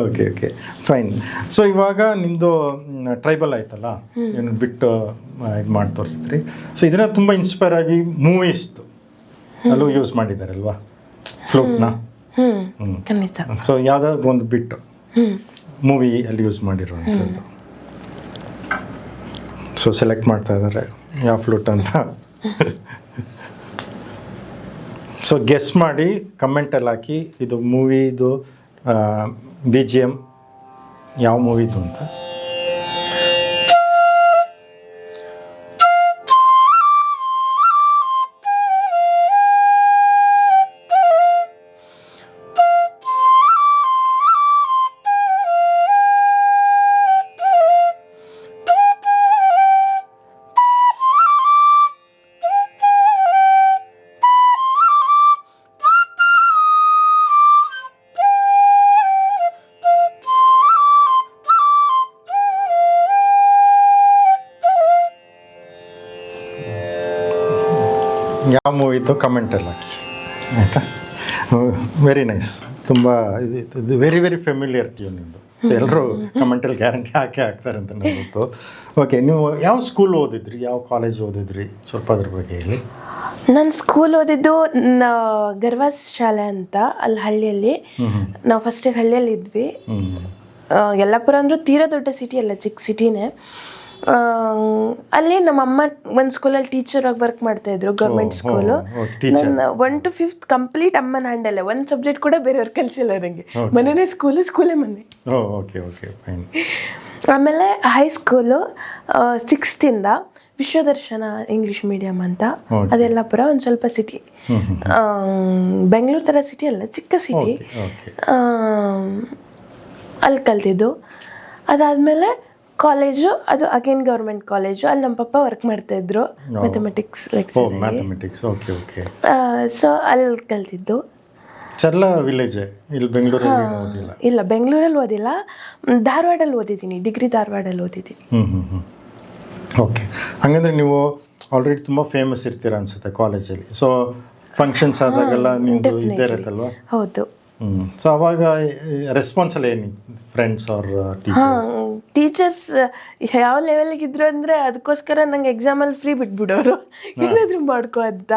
Okay okay fine. So ಇವಾಗ ನಿಮ್ಮದು ಟ್ರೈಬಲ್ ಆಯ್ತಲ್ಲ, ಏನು ಬಿಟ್ಟು ಇದು ಮಾಡಿ ತೋರಿಸಿದ್ರಿ. ಸೊ ಇದನ್ನ ತುಂಬ ಇನ್ಸ್ಪೈರ್ ಆಗಿ ಮೂವೀಸ್ದು ಅಲ್ಲೂ ಯೂಸ್ ಮಾಡಿದ್ದಾರಲ್ವಾ ಫ್ಲೂಟ್ನ? ಖಂಡಿತ. ಸೊ ಯಾವುದಾದ್ರು ಒಂದು ಬಿಟ್ಟು ಮೂವಿ ಅಲ್ಲಿ ಯೂಸ್ ಮಾಡಿರುವಂಥದ್ದು. ಸೊ ಸೆಲೆಕ್ಟ್ ಮಾಡ್ತಾ ಇದ್ದಾರೆ ಯಾವ ಫ್ಲೂಟ್ ಅಂತ. ಸೊ ಗೆಸ್ ಮಾಡಿ ಕಮೆಂಟಲ್ಲಿ ಹಾಕಿ ಇದು ಮೂವಿದು BGM ಯಾವ ಮೂವಿದು ಅಂತ. ಯಾವ ಮೂವಿದ್ದು ಕಮೆಂಟಲ್ಲಿ ಹಾಕಿ ಆಯಿತಾ. Very nice. ತುಂಬ ಇದು ವೆರಿ ವೆರಿ ಫೆಮಿಲಿಯರ್ ಟ್ಯೂನ್ ನಿಮ್ಮದು. ಸೊ ಎಲ್ಲರೂ ಕಮೆಂಟಲ್ಲಿ ಗ್ಯಾರಂಟಿ ಹಾಕ್ತಾರೆ ಅಂತ ನನಗೆ ಗೊತ್ತು. ಓಕೆ, ನೀವು ಯಾವ ಸ್ಕೂಲ್ ಓದಿದ್ರಿ, ಯಾವ ಕಾಲೇಜ್ ಓದಿದ್ರಿ, ಸ್ವಲ್ಪ ಅದ್ರ ಬಗ್ಗೆ ಹೇಳಿ. ನಾನು ಸ್ಕೂಲ್ ಓದಿದ್ದು ಗರ್ವಾಸ್ ಶಾಲೆ ಅಂತ, ಅಲ್ಲಿ ಹಳ್ಳಿಯಲ್ಲಿ. ನಾವು ಫಸ್ಟಿಗೆ ಹಳ್ಳಿಯಲ್ಲಿ ಇದ್ವಿ. ಯಲ್ಲಾಪುರ ಅಂದರೂ ತೀರಾ ದೊಡ್ಡ ಸಿಟಿ ಅಲ್ಲ, ಚಿಕ್ಕ ಸಿಟಿನೇ. ಅಲ್ಲಿ ನಮ್ಮಮ್ಮ ಒಂದು ಸ್ಕೂಲಲ್ಲಿ ಟೀಚರ್ ಆಗಿ ವರ್ಕ್ ಮಾಡ್ತಾ ಇದ್ರು, ಗೌರ್ಮೆಂಟ್ ಸ್ಕೂಲು. ನನ್ನ 1 to 5th ಕಂಪ್ಲೀಟ್ ಅಮ್ಮನ ಹ್ಯಾಂಡಲ್ಲೇ. ಒಂದು ಸಬ್ಜೆಕ್ಟ್ ಕೂಡ ಬೇರೆಯವ್ರು ಕಲಿಸಿಲ್ಲ ನನಗೆ. ಮನೆಯೇ ಸ್ಕೂಲು, ಸ್ಕೂಲೇ ಮನೆ. Okay okay fine. ಆಮೇಲೆ ಹೈಸ್ಕೂಲು 6th ಇಂದ ವಿಶ್ವದರ್ಶನ ಇಂಗ್ಲೀಷ್ ಮೀಡಿಯಮ್ ಅಂತ, ಅದೆಲ್ಲಾಪುರ, ಒಂದು ಸ್ವಲ್ಪ ಸಿಟಿ. ಬೆಂಗಳೂರು ಥರ ಸಿಟಿ ಅಲ್ಲ, ಚಿಕ್ಕ ಸಿಟಿ. ಅಲ್ಲಿ ಕಲ್ತಿದ್ದು. ಅದಾದಮೇಲೆ ಕಾಲೇಜು, ಅದು ಅಗೇನ್ ಗೌರ್ಮೆಂಟ್ ಕಾಲೇಜು. ಅಲ್ಲಿ ನಮ್ಮ ಪಪ್ಪ ವರ್ಕ್ ಮಾಡ್ತಾಯಿದ್ರು, mathematics lecture. Okay okay. So ಅಲ್ಲಿ ಕಲ್ತಿದ್ದು. ಚರ್ಲ ವಿಲೇಜ್, ಇಲ್ಲಿ ಬೆಂಗಳೂರಲ್ಲಿ ಓದಿಲ್ಲ? ಇಲ್ಲ, ಬೆಂಗಳೂರಲ್ಲಿ ಓದಿಲ್ಲ, ಧಾರವಾಡಲ್ಲಿ ಓದಿದ್ದೀನಿ. ಡಿಗ್ರಿ ಧಾರವಾಡಲ್ಲಿ ಓದಿದ್ದೀನಿ. ಓಕೆ. ಹಾಗಂದ್ರೆ ನೀವು ಆಲ್ರೆಡಿ ತುಂಬ ಫೇಮಸ್ ಇರ್ತೀರ ಅನ್ಸುತ್ತೆ ಕಾಲೇಜಲ್ಲಿ. ಸೊ ಫಂಕ್ಷನ್ಸ್ ಆದಾಗೆಲ್ಲ ನಿಮ್ಮದು ಇದ್ದೇ ಇರುತ್ತಲ್ವಾ? ಹೌದು. ಸೊ ಅವಾಗ ರೆಸ್ಪಾನ್ಸ್ ಎಲ್ಲ ಏನು ಫ್ರೆಂಡ್ಸ್ ಅವ್ರ ಟೀಚರ್ಸ್ ಯಾವ ಲೆವೆಲ್ಗೆ ಇದ್ರು ಅಂದರೆ ಅದಕ್ಕೋಸ್ಕರ ನಂಗೆ ಎಕ್ಸಾಮಲ್ಲಿ ಫ್ರೀ ಬಿಟ್ಬಿಡೋರು, ಏನಾದರೂ ಮಾಡ್ಕೋ ಅಂತ.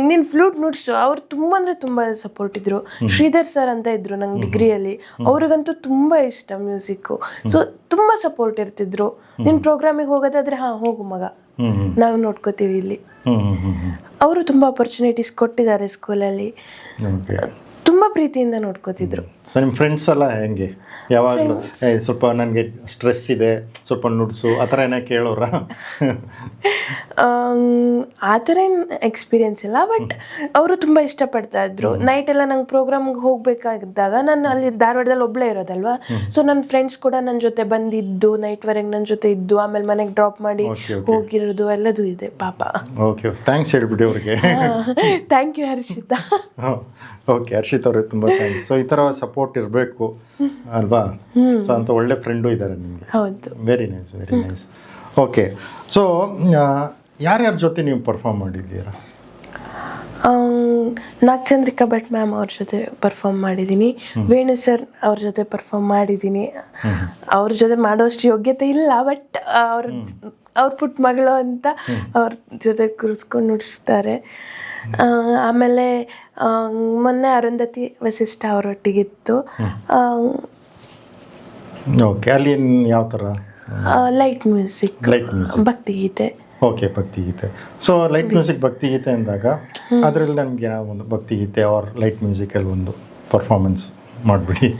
ನೀನು ಫ್ಲೂಟ್ ನುಡ್ಸು. ಅವ್ರು ತುಂಬ ಅಂದರೆ ತುಂಬ ಸಪೋರ್ಟ್ ಇದ್ರು. ಶ್ರೀಧರ್ ಸರ್ ಅಂತ ಇದ್ರು ನಂಗೆ ಡಿಗ್ರಿಯಲ್ಲಿ. ಅವ್ರಿಗಂತೂ ತುಂಬ ಇಷ್ಟ ಮ್ಯೂಸಿಕ್ಕು. ಸೊ ತುಂಬ ಸಪೋರ್ಟ್ ಇರ್ತಿದ್ರು. ನೀನು ಪ್ರೋಗ್ರಾಮಿಗೆ ಹೋಗೋದಾದ್ರೆ ಹೋಗು ಮಗ, ನಾವು ನೋಡ್ಕೋತೀವಿ ಇಲ್ಲಿ. ಅವರು ತುಂಬ ಆಪರ್ಚುನಿಟೀಸ್ ಕೊಟ್ಟಿದ್ದಾರೆ ಸ್ಕೂಲಲ್ಲಿ. ತುಂಬ ಪ್ರೀತಿಯಿಂದ ನೋಡ್ಕೋತಿದ್ರು. ಸೊ ನಿಮ್ಮ ಫ್ರೆಂಡ್ಸ್ ಎಲ್ಲ ಹೆಂಗೆ? ಯಾವಾಗಲೂ ಸ್ವಲ್ಪ ನನಗೆ ಸ್ಟ್ರೆಸ್ ಇದೆ, ಸ್ವಲ್ಪ ನುಡ್ಸು ಆ ಥರ ಏನೋ ಕೇಳೋರ? ಆ ಥರ ಏನು ಎಕ್ಸ್ಪೀರಿಯನ್ಸ್ ಇಲ್ಲ, ಬಟ್ ಅವರು ತುಂಬ ಇಷ್ಟಪಡ್ತಾ ಇದ್ರು. ನೈಟೆಲ್ಲ ನಂಗೆ ಪ್ರೋಗ್ರಾಮ್ಗೆ ಹೋಗಬೇಕಾಗಿದ್ದಾಗ, ನಾನು ಅಲ್ಲಿ ಧಾರವಾಡದಲ್ಲಿ ಒಬ್ಬಳೇ ಇರೋದಲ್ವಾ, ಸೊ ನನ್ನ ಫ್ರೆಂಡ್ಸ್ ಕೂಡ ನನ್ನ ಜೊತೆ ಬಂದಿದ್ದು, ನೈಟ್ವರೆಗೆ ನನ್ನ ಜೊತೆ ಇದ್ದು, ಆಮೇಲೆ ಮನೆಗೆ ಡ್ರಾಪ್ ಮಾಡಿ ಹೋಗಿರೋದು ಎಲ್ಲದೂ ಇದೆ ಪಾಪ. ಓಕೆ, ಥ್ಯಾಂಕ್ಸ್ ಹೇಳ್ಬಿಡಿ ಅವ್ರಿಗೆ. Thank you Harshita. Okay, Harshit ಅವ್ರಿಗೆ ತುಂಬ ಥ್ಯಾಂಕ್ಸ್. ಸೊ ಈ ಥರ ಸಪೋರ್ಟ್ ಇರಬೇಕು ಅಲ್ವಾ? ಸೊ ಅಂತ ಒಳ್ಳೆ ಫ್ರೆಂಡು ಇದ್ದಾರೆ ನಿಮಗೆ. ಹೌದು. Very nice, very nice. Okay, so ಯಾರ್ಯಾರ ಜೊತೆ ನೀವು ಪರ್ಫಾರ್ಮ್ ಮಾಡಿದ್ದೀರಾ? ನಾಗಚಂದ್ರಿಕಾ ಭಟ್ ಮ್ಯಾಮ್ ಅವ್ರ ಜೊತೆ ಪರ್ಫಾರ್ಮ್ ಮಾಡಿದ್ದೀನಿ. ವೇಣು ಸರ್ ಅವ್ರ ಜೊತೆ ಪರ್ಫಾರ್ಮ್ ಮಾಡಿದ್ದೀನಿ. ಅವ್ರ ಜೊತೆ ಮಾಡೋಷ್ಟು ಯೋಗ್ಯತೆ ಇಲ್ಲ, ಬಟ್ ಅವ್ರ ಪುಟ್ಟ ಮಗಳು ಅಂತ ಅವ್ರ ಜೊತೆ ಕೂರಿಸ್ಕೊಂಡು ನುಡಿಸ್ತಾರೆ. ಆಮೇಲೆ ಮೊನ್ನೆ ಅರುಂಧತಿ ವಸಿಷ್ಠ ಅವರೊಟ್ಟಿಗಿತ್ತು. ಓಕೆ, ಅಲ್ಲಿ ಯಾವ ಥರ? ಲೈಟ್ ಮ್ಯೂಸಿಕ್, ಭಕ್ತಿಗೀತೆ. ಓಕೆ, ಭಕ್ತಿಗೀತೆ. ಸೊ ಲೈಟ್ ಮ್ಯೂಸಿಕ್, ಭಕ್ತಿಗೀತೆ ಅಂದಾಗ ಅದರಲ್ಲಿ ನನಗೆ ಒಂದು ಭಕ್ತಿಗೀತೆ ಆರ್ ಲೈಟ್ ಮ್ಯೂಸಿಕಲ್ಲಿ ಒಂದು ಪರ್ಫಾರ್ಮೆನ್ಸ್ ಮಾಡಿಬಿಡಿ.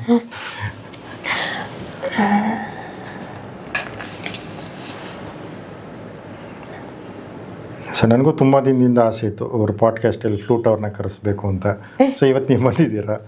ಸೊ ನನಗೂ ತುಂಬ ದಿನದಿಂದ ಆಸೆ ಇತ್ತು ಅವ್ರ ಪಾಡ್ಕಾಸ್ಟಲ್ಲಿ ಫ್ಲೂಟ್ ಅವ್ರನ್ನ ಕರೆಸ್ಬೇಕು ಅಂತ. ಸೊ ಇವತ್ತು ನೀವು ಬಂದಿದ್ದೀರಾ.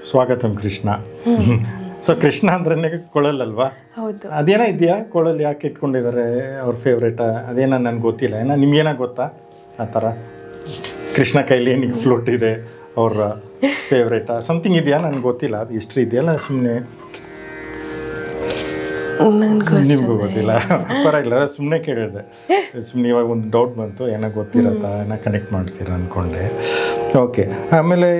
ಸ್ವಾಗತಂ ಕೃಷ್ಣ. ಸೊ ಕೃಷ್ಣ ಅಂದ್ರೆ ಕೊಳಲಲ್ವಾ? ಹೌದು. ಅದೇನೋ ಇದೆಯಾ ಕೊಳಲು ಯಾಕೆ ಇಟ್ಕೊಂಡಿದ್ದಾರೆ ಅವ್ರ ಫೇವ್ರೇಟ? ಅದೇನೋ ನನಗೆ ಗೊತ್ತಿಲ್ಲ. ಏನೋ ನಿಮ್ಗೇನೋ ಗೊತ್ತಾ ಆ ಥರ ಕೃಷ್ಣ ಕೈಲಿ ಏನಕ್ಕೆ ಫ್ಲೂಟ್ ಇದೆ ಅವ್ರ ಫೇವ್ರೇಟ ಸಮಥಿಂಗ್ ಇದೆಯಾ? ನನಗೆ ಗೊತ್ತಿಲ್ಲ. ಅದು ಹಿಸ್ಟ್ರಿ ಇದೆಯಲ್ಲ, ಸುಮ್ಮನೆ ನಿಮಗೂ ಗೊತ್ತಿಲ್ಲ. ಪರವಾಗಿಲ್ಲ, ಸುಮ್ಮನೆ ಕೇಳಿದೆ. ಸುಮ್ಮನೆ ಇವಾಗ ಒಂದು ಡೌಟ್ ಬಂತು, ಏನೋ ಗೊತ್ತಿರತ್ತಾ, ಏನೋ ಕನೆಕ್ಟ್ ಮಾಡ್ತೀರಾ ಅಂದ್ಕೊಂಡೆ. ಓಕೆ. ಆಮೇಲೆ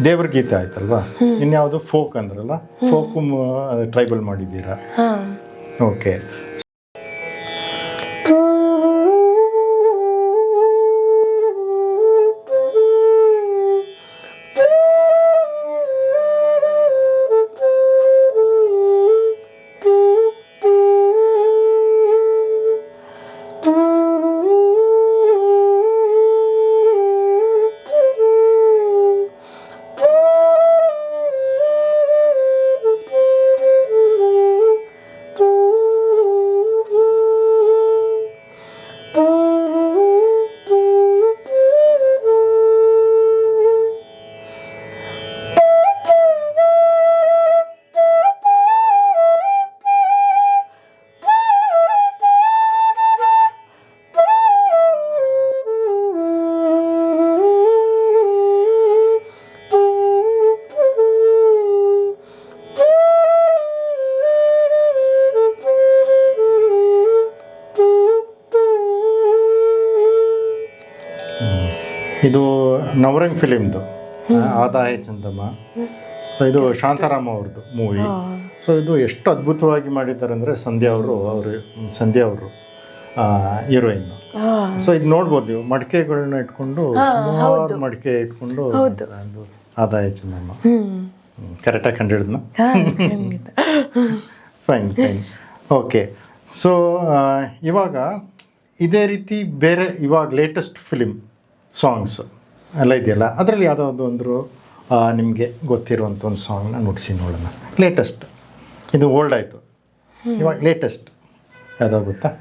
ದೇವ್ರ ಗೀತೆ ಆಯ್ತಲ್ವಾ? ಇನ್ಯಾವುದು ಫೋಕ್ ಅಂದ್ರಲ್ಲ, ಫೋಕು ಟ್ರೈಬಲ್ ಮಾಡಿದ್ದೀರಾ? ಓಕೆ. ಇದು ನವರಂಗ್ ಫಿಲಿಮ್ದು ಆದಾಯ ಚಂದಮ್ಮ. ಇದು ಶಾಂತಾರಾಮ ಅವ್ರದ್ದು ಮೂವಿ. ಸೊ ಇದು ಎಷ್ಟು ಅದ್ಭುತವಾಗಿ ಮಾಡಿದ್ದಾರೆ ಅಂದರೆ ಸಂಧ್ಯಾ ಅವರು ಹೀರೋಯಿನ್ನು. ಸೊ ಇದು ನೋಡ್ಬೋದು ನೀವು, ಮಡಿಕೆಗಳನ್ನ ಇಟ್ಕೊಂಡು ಸುಮಾರು ಮಡಿಕೆ ಇಟ್ಕೊಂಡು ಅದು ಆದಾಯ ಚಂದಮ್ಮ. ಕರೆಕ್ಟಾಗಿ ಕಂಡಿಡಿದ್ನ? ಫೈನ್. ಓಕೆ. ಸೊ ಇವಾಗ ಇದೇ ರೀತಿ ಬೇರೆ ಇವಾಗ ಲೇಟೆಸ್ಟ್ ಫಿಲಿಮ್ ಸಾಂಗ್ಸ್ ಎಲ್ಲ ಇದೆಯಲ್ಲ, ಅದರಲ್ಲಿ ಯಾವುದಾದ್ರು ಒಂದು ನಿಮಗೆ ಗೊತ್ತಿರುವಂಥ ಒಂದು ಸಾಂಗ್ನ ನುಡಿಸಿ ನೋಡೋಣ. ಲೇಟೆಸ್ಟ್, ಇದು ಓಲ್ಡ್ ಆಯಿತು, ಇವಾಗ ಲೇಟೆಸ್ಟ್ ಯಾವುದಾದ್ರು ಗೊತ್ತಾ?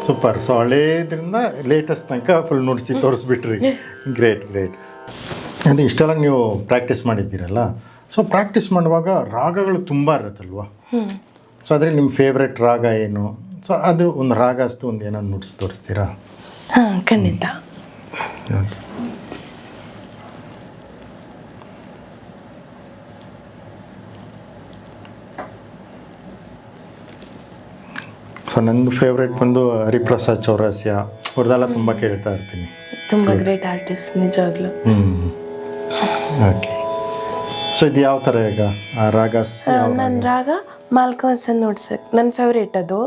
ಸೂಪರ್. ಸೊ ಹಳೇದ್ರಿಂದ ಲೇಟೆಸ್ಟ್ ತನಕ ಫುಲ್ ನುಡಿಸಿ ತೋರಿಸ್ಬಿಟ್ರಿ. ಗ್ರೇಟ್. ಅದು ಇಷ್ಟೆಲ್ಲ ನೀವು ಪ್ರಾಕ್ಟೀಸ್ ಮಾಡಿದ್ದೀರಲ್ಲ, ಸೊ ಪ್ರಾಕ್ಟೀಸ್ ಮಾಡುವಾಗ ರಾಗಗಳು ತುಂಬ ಇರುತ್ತಲ್ವ? ಸೊ ಅದ್ರಲ್ಲಿ ನಿಮ್ಮ ಫೇವ್ರೆಟ್ ರಾಗ ಏನು? ಸೊ ಅದು ಒಂದು ರಾಗ ಅಷ್ಟು ಒಂದು ಏನೋ ನುಡಿಸಿ ತೋರಿಸ್ತೀರಾ? ಹಾಂ, ಖಂಡಿತ. ಸೊ ನಂದು ಫೇವ್ರೇಟ್ ಬಂದು ಹರಿಪ್ರಸಾದ್ ಚೌರಾಸಿಯಾ ಅವ್ರದ್ದೆಲ್ಲ ತುಂಬ ಕೇಳ್ತಾ ಇರ್ತೀನಿ. ತುಂಬ ಗ್ರೇಟ್ ಆರ್ಟಿಸ್ಟ್ ನಿಜವಾಗ್ಲೂ. ಓಕೆ. ಸೊ ಇದು ಯಾವ ಥರ ಈಗ ರಾಗಸ್? ನನ್ನ ರಾಗ ಮಾಲ್ಕವನ್ಸನ್ ನುಡ್ಸಕ್ ನನ್ನ ಫೇವ್ರೇಟ್ ಅದು.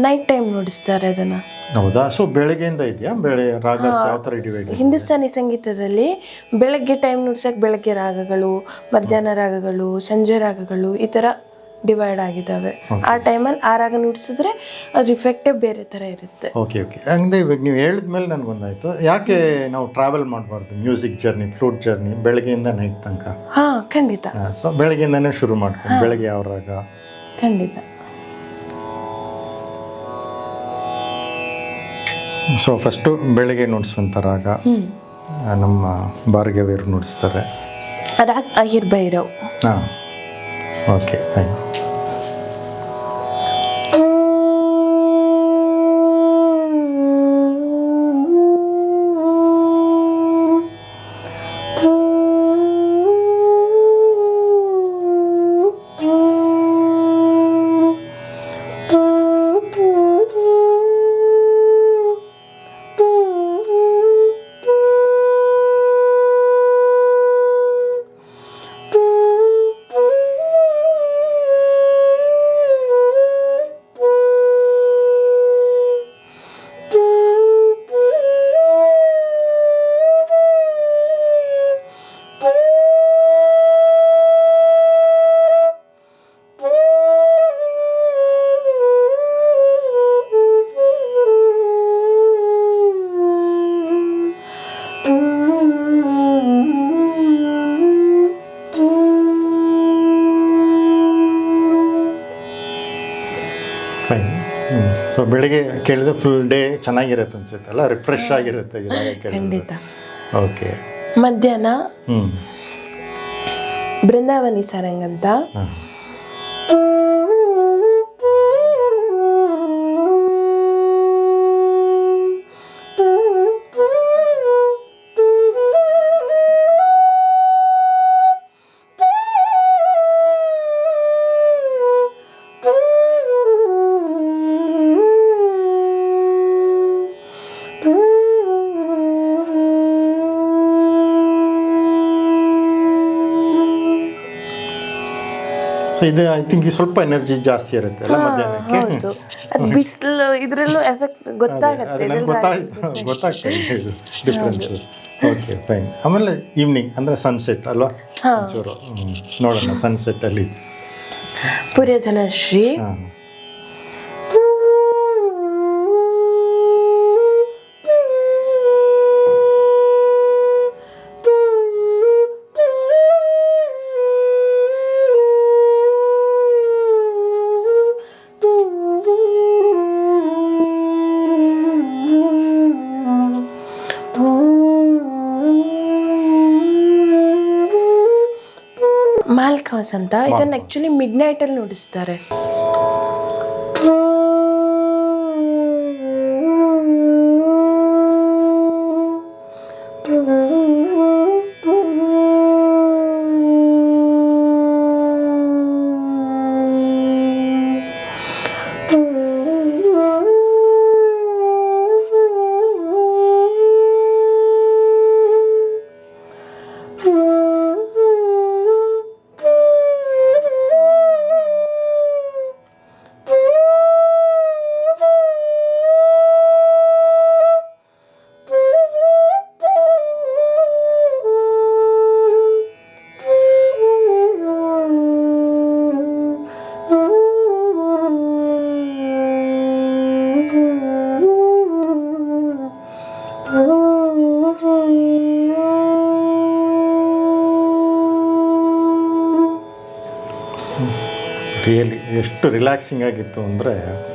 ನೈಟ್ ಟೈಮ್ ನುಡಿಸ್ತಾರೆ ಅದನ್ನು. ಹೌದಾ? ಸೊ ಬೆಳಗ್ಗೆಯಿಂದ ಇದೆಯಾ ರಾಗಸ್ ಯಾವ ಥರ ಡಿವೈಡ್? ಹಿಂದೂಸ್ತಾನಿ ಸಂಗೀತದಲ್ಲಿ ಬೆಳಗ್ಗೆ ಟೈಮ್ ನುಡ್ಸಕ್ಕೆ ಬೆಳಗ್ಗೆ ರಾಗಗಳು, ಮಧ್ಯಾಹ್ನ ರಾಗಗಳು, ಸಂಜೆ ರಾಗಗಳು ಈ ಥರ ಡಿವೈಡ್ ಆಗಿದ್ದಾವೆ. ಆ ಟೈಮಲ್ಲಿ ಆ ರಾಗ ನುಡಿಸಿದ್ರೆ ಅದ್ರ ಇಫೆಕ್ಟೇ ಬೇರೆ ಥರ ಇರುತ್ತೆ. Okay okay. ಹಂಗೆ ಇವಾಗ ನೀವು ಹೇಳಿದ್ಮೇಲೆ ನನಗೊಂದಾಯಿತು, ಯಾಕೆ ನಾವು ಟ್ರಾವೆಲ್ ಮಾಡಬಾರ್ದು ಮ್ಯೂಸಿಕ್ ಜರ್ನಿ, ಫ್ಲೂಟ್ ಜರ್ನಿ ಬೆಳಗ್ಗೆಯಿಂದ ನೈಟ್ ತನಕ? ಹಾಂ, ಖಂಡಿತ. ಸೊ ಬೆಳಗ್ಗೆಯಿಂದನೇ ಶುರು ಮಾಡ್ಕೊಂಡು ಬೆಳಗ್ಗೆ ಯಾವ ರಾಗ? ಖಂಡಿತ. ಸೊ ಫಸ್ಟು ಬೆಳಗ್ಗೆ ನುಡಿಸುವಂಥ ರಾಗ ನಮ್ಮ ಭಾರ್ಗವಿಯರು ನುಡಿಸ್ತಾರೆ. ರಾಗ ಅಹಿರ್ ಭೈರವ್. ಹಾಂ, ಓಕೆ ಫೈನ್. ಫೈನ್. ಸೊ ಬೆಳಿಗ್ಗೆ ಕೇಳಿದ್ರೆ ಫುಲ್ ಡೇ ಚೆನ್ನಾಗಿರುತ್ತೆ ಅನ್ಸುತ್ತೆ ಅಲ್ಲ, ರಿಫ್ರೆಶ್ ಆಗಿರುತ್ತೆ ಖಂಡಿತ. ಓಕೆ. ಮಧ್ಯಾಹ್ನ ಬೃಂದಾವನಿ ಸಾರಂಗ್ ಅಂತ. ಹಾಂ. ಸೊ ಇದು ಐ ಥಿಂಕ್ ಸ್ವಲ್ಪ ಎನರ್ಜಿ ಜಾಸ್ತಿ ಇರುತ್ತೆ ಅಲ್ಲ ಮಧ್ಯಾಹ್ನಕ್ಕೆ. ಹೌದು, ಅದು ಬಿಸಿಲು ಇದರಲ್ಲೂ ಎಫೆಕ್ಟ್ ಗೊತ್ತಾಗುತ್ತೆ. ನನಗೆ ಗೊತ್ತಾಗ್ತಾ ಇದೆ ಡಿಫ್ರೆನ್ಸ್. Okay fine. ಆಮೇಲೆ ಈವ್ನಿಂಗ್ ಅಂದರೆ ಸನ್ಸೆಟ್ ಅಲ್ವಾ? ಒಂಚೂರು ನೋಡೋಣ ಸನ್ಸೆಟ್ಟಲ್ಲಿ. ಪುರ್ಯಧನಶ್ರೀ. ಹಾಂ. ಮಾಲ್ಕೌಸ್ ಅಂತ. ಇದನ್ನು ಆ್ಯಕ್ಚುಲಿ ಮಿಡ್ ನೈಟಲ್ಲಿ ನುಡಿಸ್ತಾರೆ. ರಿಯಲಿ ಎಷ್ಟು ರಿಲ್ಯಾಕ್ಸಿಂಗ್ ಆಗಿತ್ತು ಅಂದರೆ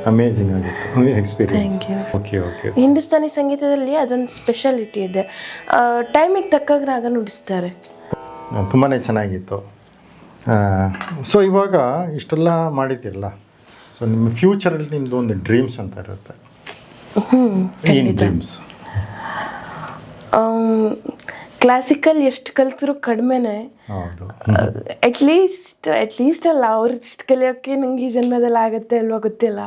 ಅಮೇಝಿಂಗ್ ಆಗಿತ್ತು ಎಕ್ಸ್ಪೀರಿಯನ್ಸ್. Okay okay. ಹಿಂದೂಸ್ತಾನಿ ಸಂಗೀತದಲ್ಲಿ ಅದೊಂದು ಸ್ಪೆಷಾಲಿಟಿ ಇದೆ, ಟೈಮಿಗೆ ತಕ್ಕಾಗ ರಾಗ ನುಡಿಸ್ತಾರೆ. ತುಂಬಾ ಚೆನ್ನಾಗಿತ್ತು. ಸೊ ಇವಾಗ ಇಷ್ಟೆಲ್ಲ ಮಾಡಿದ್ದೀರಲ್ಲ, ಸೊ ನಿಮ್ಮ ಫ್ಯೂಚರಲ್ಲಿ ನಿಮ್ಮದು ಒಂದು ಡ್ರೀಮ್ಸ್ ಅಂತ ಇರುತ್ತೆ. ಏನು ಡ್ರೀಮ್ಸ್? ಕ್ಲಾಸಿಕಲ್ ಎಷ್ಟು ಕಲ್ತರೂ ಕಡಿಮೆನೇ. ಹೌದು. ಅಟ್ಲೀಸ್ಟ್ ಅಲ್ಲ, ಅವ್ರು ಇಷ್ಟು ಕಲಿಯೋಕ್ಕೆ ನಂಗೆ ಈ ಜನ್ಮದಲ್ಲಿ ಆಗುತ್ತೆ ಅಲ್ವಾ ಗೊತ್ತಿಲ್ಲ.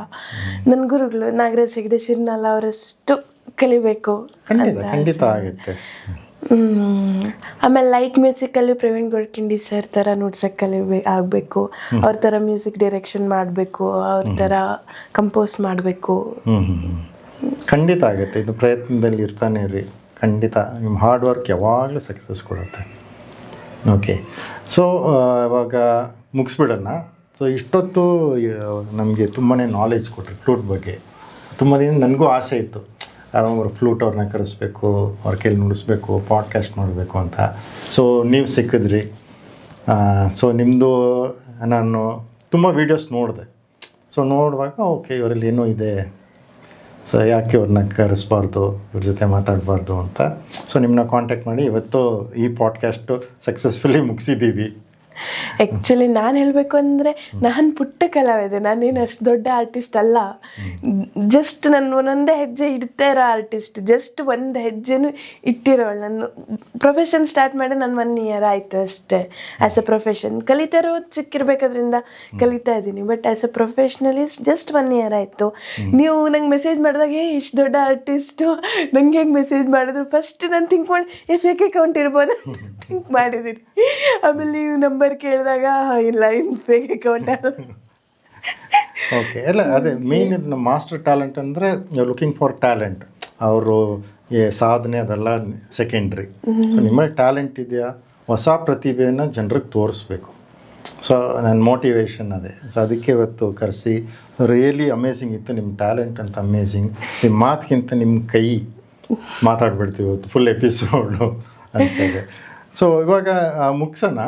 ನನ್ನ ಗುರುಗಳು ನಾಗರಾಜ್ ಹೆಗ್ಡೆ ಶಿರ್ನಲ್ಲ ಅವರಷ್ಟು ಕಲಿಬೇಕು. ಖಂಡಿತ ಆಗುತ್ತೆ. ಆಮೇಲೆ light musically Praveen Godkhindi sir ಥರ ನುಡ್ಸಕ್ಕೆ ಆಗಬೇಕು, ಅವ್ರ ಥರ ಮ್ಯೂಸಿಕ್ ಡೈರೆಕ್ಷನ್ ಮಾಡಬೇಕು, ಅವ್ರ ಥರ ಕಂಪೋಸ್ ಮಾಡಬೇಕು. ಖಂಡಿತ ಆಗುತ್ತೆ, ಇದು ಪ್ರಯತ್ನದಲ್ಲಿ ಇರ್ತಾನೆ ಇರಿ, ಖಂಡಿತ ನಿಮ್ಮ ಹಾರ್ಡ್ ವರ್ಕ್ ಯಾವಾಗಲೂ ಸಕ್ಸಸ್ ಕೊಡುತ್ತೆ. ಓಕೆ, ಸೊ ಇವಾಗ ಮುಗಿಸ್ಬಿಡೋಣ. ಸೊ ಇಷ್ಟೊತ್ತು ನಮಗೆ ತುಂಬಾ ನಾಲೆಜ್ ಕೊಟ್ಟರು ಫ್ಲೂಟ್ ಬಗ್ಗೆ. ತುಂಬ ದಿನ ನನಗೂ ಆಸೆ ಇತ್ತು, ಅವ್ರು ಫ್ಲೂಟ್ ಅವ್ರನ್ನ ಕರೆಸ್ಬೇಕು, ಅವ್ರ ಕೈಲಿ ನುಡಿಸ್ಬೇಕು, ಪಾಡ್ಕಾಸ್ಟ್ ಮಾಡಬೇಕು ಅಂತ. ಸೊ ನೀವು ಸಿಕ್ಕಿದ್ರಿ. ಸೊ ನಿಮ್ಮದು ನಾನು ತುಂಬ ವೀಡಿಯೋಸ್ ನೋಡಿದೆ. ಸೊ ನೋಡುವಾಗ ಓಕೆ, ಇವರಲ್ಲಿ ಏನೋ ಇದೆ, ಸೊ ಯಾಕೆ ಅವ್ರನ್ನ ಕರೆಸ್ಬಾರ್ದು, ಇವ್ರ ಜೊತೆ ಮಾತಾಡಬಾರ್ದು ಅಂತ. ಸೊ ನಿಮ್ಮನ್ನ ಕಾಂಟ್ಯಾಕ್ಟ್ ಮಾಡಿ ಇವತ್ತು ಈ ಪಾಡ್ಕಾಸ್ಟು ಸಕ್ಸಸ್ಫುಲಿ ಮುಗಿಸಿದ್ದೀವಿ. ಆ್ಯಕ್ಚುಲಿ ನಾನು ಹೇಳಬೇಕು ಅಂದರೆ ನಾನು ಪುಟ್ಟ ಕಲಾವಿದೆ, ನಾನೇನು ಅಷ್ಟು ದೊಡ್ಡ ಆರ್ಟಿಸ್ಟ್ ಅಲ್ಲ. ಜಸ್ಟ್ ನಾನು ಒಂದೊಂದೇ ಹೆಜ್ಜೆ ಇಡ್ತಾ ಇರೋ ಆರ್ಟಿಸ್ಟ್, ಜಸ್ಟ್ ಒಂದು ಹೆಜ್ಜೆನೂ ಇಟ್ಟಿರೋಳು. ನಾನು ಪ್ರೊಫೆಷನ್ ಸ್ಟಾರ್ಟ್ ಮಾಡಿ ನಾನು 1 year ಆಯಿತು ಅಷ್ಟೇ. ಆ್ಯಸ್ ಎ ಪ್ರೊಫೆಷನ್ ಕಲಿತಾ ಇರೋದು ಚಿಕ್ಕಿರ್ಬೇಕಾದ್ರಿಂದ ಕಲಿತಾ ಇದ್ದೀನಿ. But as a professionalist just 1 year ಆಯಿತು. ನೀವು ನಂಗೆ ಮೆಸೇಜ್ ಮಾಡಿದಾಗ ಇಷ್ಟು ದೊಡ್ಡ ಆರ್ಟಿಸ್ಟು ನಂಗೆ ಹೆಂಗೆ ಮೆಸೇಜ್ ಮಾಡಿದ್ರು ಫಸ್ಟ್ ನಾನು ಥಿಂಕ್ ಮಾಡಿ ಫೇಕ್ ಅಕೌಂಟ್ ಇರ್ಬೋದು ಥಿಂಕ್ ಮಾಡಿದ್ದೀನಿ. ಆಮೇಲೆ ನೀವು ನಂಬರ್ ಕೇಳಿದಾಗ ಇಲ್ಲ, ಇನ್ನು ಫೇಕ್ ಅಕೌಂಟ್ ಅಲ್ಲ. ಓಕೆ, ಎಲ್ಲ ಅದೇ ಮೇನ್ ಇದು ನಮ್ಮ ಮಾಸ್ಟರ್ ಟ್ಯಾಲೆಂಟ್ ಅಂದರೆ ಲುಕಿಂಗ್ ಫಾರ್ ಟ್ಯಾಲೆಂಟ್. ಅವರು ಸಾಧನೆ ಅದೆಲ್ಲ ಸೆಕೆಂಡ್ರಿ. ಸೊ ನಿಮ್ಮಲ್ಲಿ ಟ್ಯಾಲೆಂಟ್ ಇದೆಯಾ, ಹೊಸ ಪ್ರತಿಭೆಯನ್ನು ಜನರಿಗೆ ತೋರಿಸ್ಬೇಕು. ಸೊ ನನ್ನ ಮೋಟಿವೇಶನ್ ಅದೇ. ಸೊ ಅದಕ್ಕೆ ಇವತ್ತು ಕರೆಸಿ, ರಿಯಲಿ ಅಮೇಝಿಂಗ್ ಇತ್ತು ನಿಮ್ಮ ಟ್ಯಾಲೆಂಟ್ ಅಂತ, ಅಮೇಝಿಂಗ್. ನಿಮ್ಮ ಮಾತಿಗಿಂತ ನಿಮ್ಮ ಕೈ ಮಾತಾಡ್ಬಿಡ್ತೀವಿ ಇವತ್ತು ಫುಲ್ ಎಪಿಸೋಡು ಅನಿಸ್ತದೆ. ಸೊ ಇವಾಗ ಮುಗಿಸೋಣ.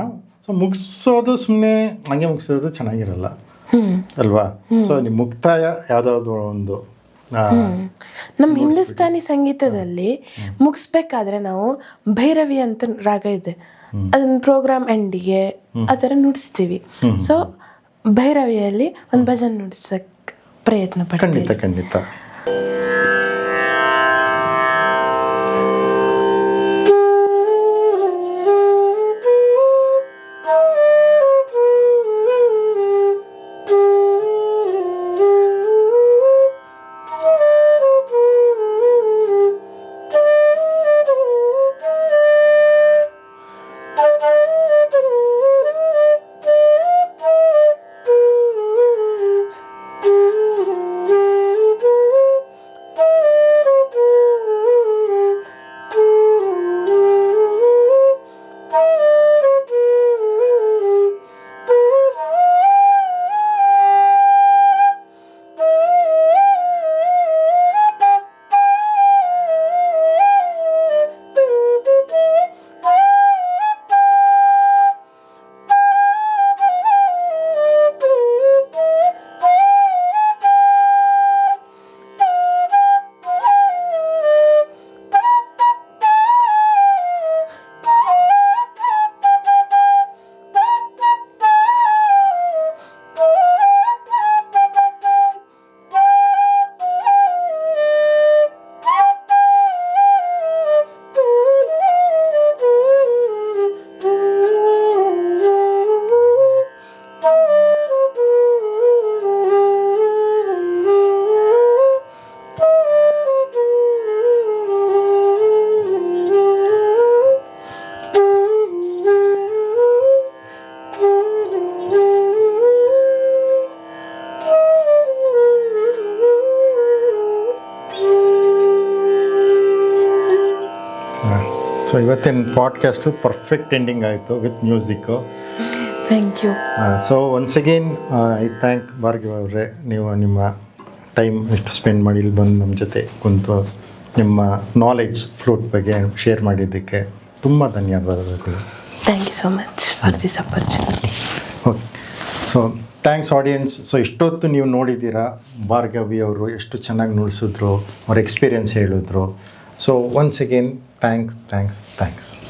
ಸೊ ಮುಗಿಸೋದು ಸುಮ್ಮನೆ ಹಂಗೆ ಮುಗಿಸೋದು ಚೆನ್ನಾಗಿರಲ್ಲ ಅಲ್ವಾ? ಸೊ ನಿಮ್ಮ ಮುಕ್ತಾಯ ಯಾವುದಾದ್ರು ಒಂದು ನಮ್ಮ ಹಿಂದೂಸ್ತಾನಿ ಸಂಗೀತದಲ್ಲಿ ಮುಗಿಸ್ಬೇಕಾದ್ರೆ ನಾವು ಭೈರವಿ ಅಂತ ರಾಗ ಇದೆ, ಅದನ್ನ ಪ್ರೋಗ್ರಾಮ್ ಎಂಡಿಗೆ ಆ ಥರ ನುಡಿಸ್ತೀವಿ. ಸೊ ಭೈರವಿಯಲ್ಲಿ ಒಂದು ಭಜನ್ ನುಡಿಸಕ್ಕೆ ಪ್ರಯತ್ನ ಪಡ್ತೀವಿ. ಖಂಡಿತ ಖಂಡಿತ. ಸೊ ಇವತ್ತಿನ ಪಾಡ್ಕಾಸ್ಟು ಪರ್ಫೆಕ್ಟ್ ಎಂಡಿಂಗ್ ಆಯಿತು with music. Thank you. So once again I thank Bhargavi ಅವರೇ, ನೀವು ನಿಮ್ಮ ಟೈಮ್ ಎಷ್ಟು ಸ್ಪೆಂಡ್ ಮಾಡಿ ಇಲ್ಲಿ ಬಂದು ನಮ್ಮ ಜೊತೆ ಕುಂತು ನಿಮ್ಮ ನಾಲೆಡ್ಜ್ ಫ್ಲೂಟ್ ಬಗ್ಗೆ ಶೇರ್ ಮಾಡಿದ್ದಕ್ಕೆ ತುಂಬ ಧನ್ಯವಾದಗಳು. Thank you so much for this opportunity. Okay, so thanks audience. So ಇಷ್ಟೊತ್ತು ನೀವು ನೋಡಿದ್ದೀರಾ ಭಾರ್ಗವಿ ಅವರು ಎಷ್ಟು ಚೆನ್ನಾಗಿ ನುಡಿಸಿದ್ರು, ಅವ್ರ ಎಕ್ಸ್ಪೀರಿಯನ್ಸ್ ಹೇಳಿದ್ರು. So once again thanks.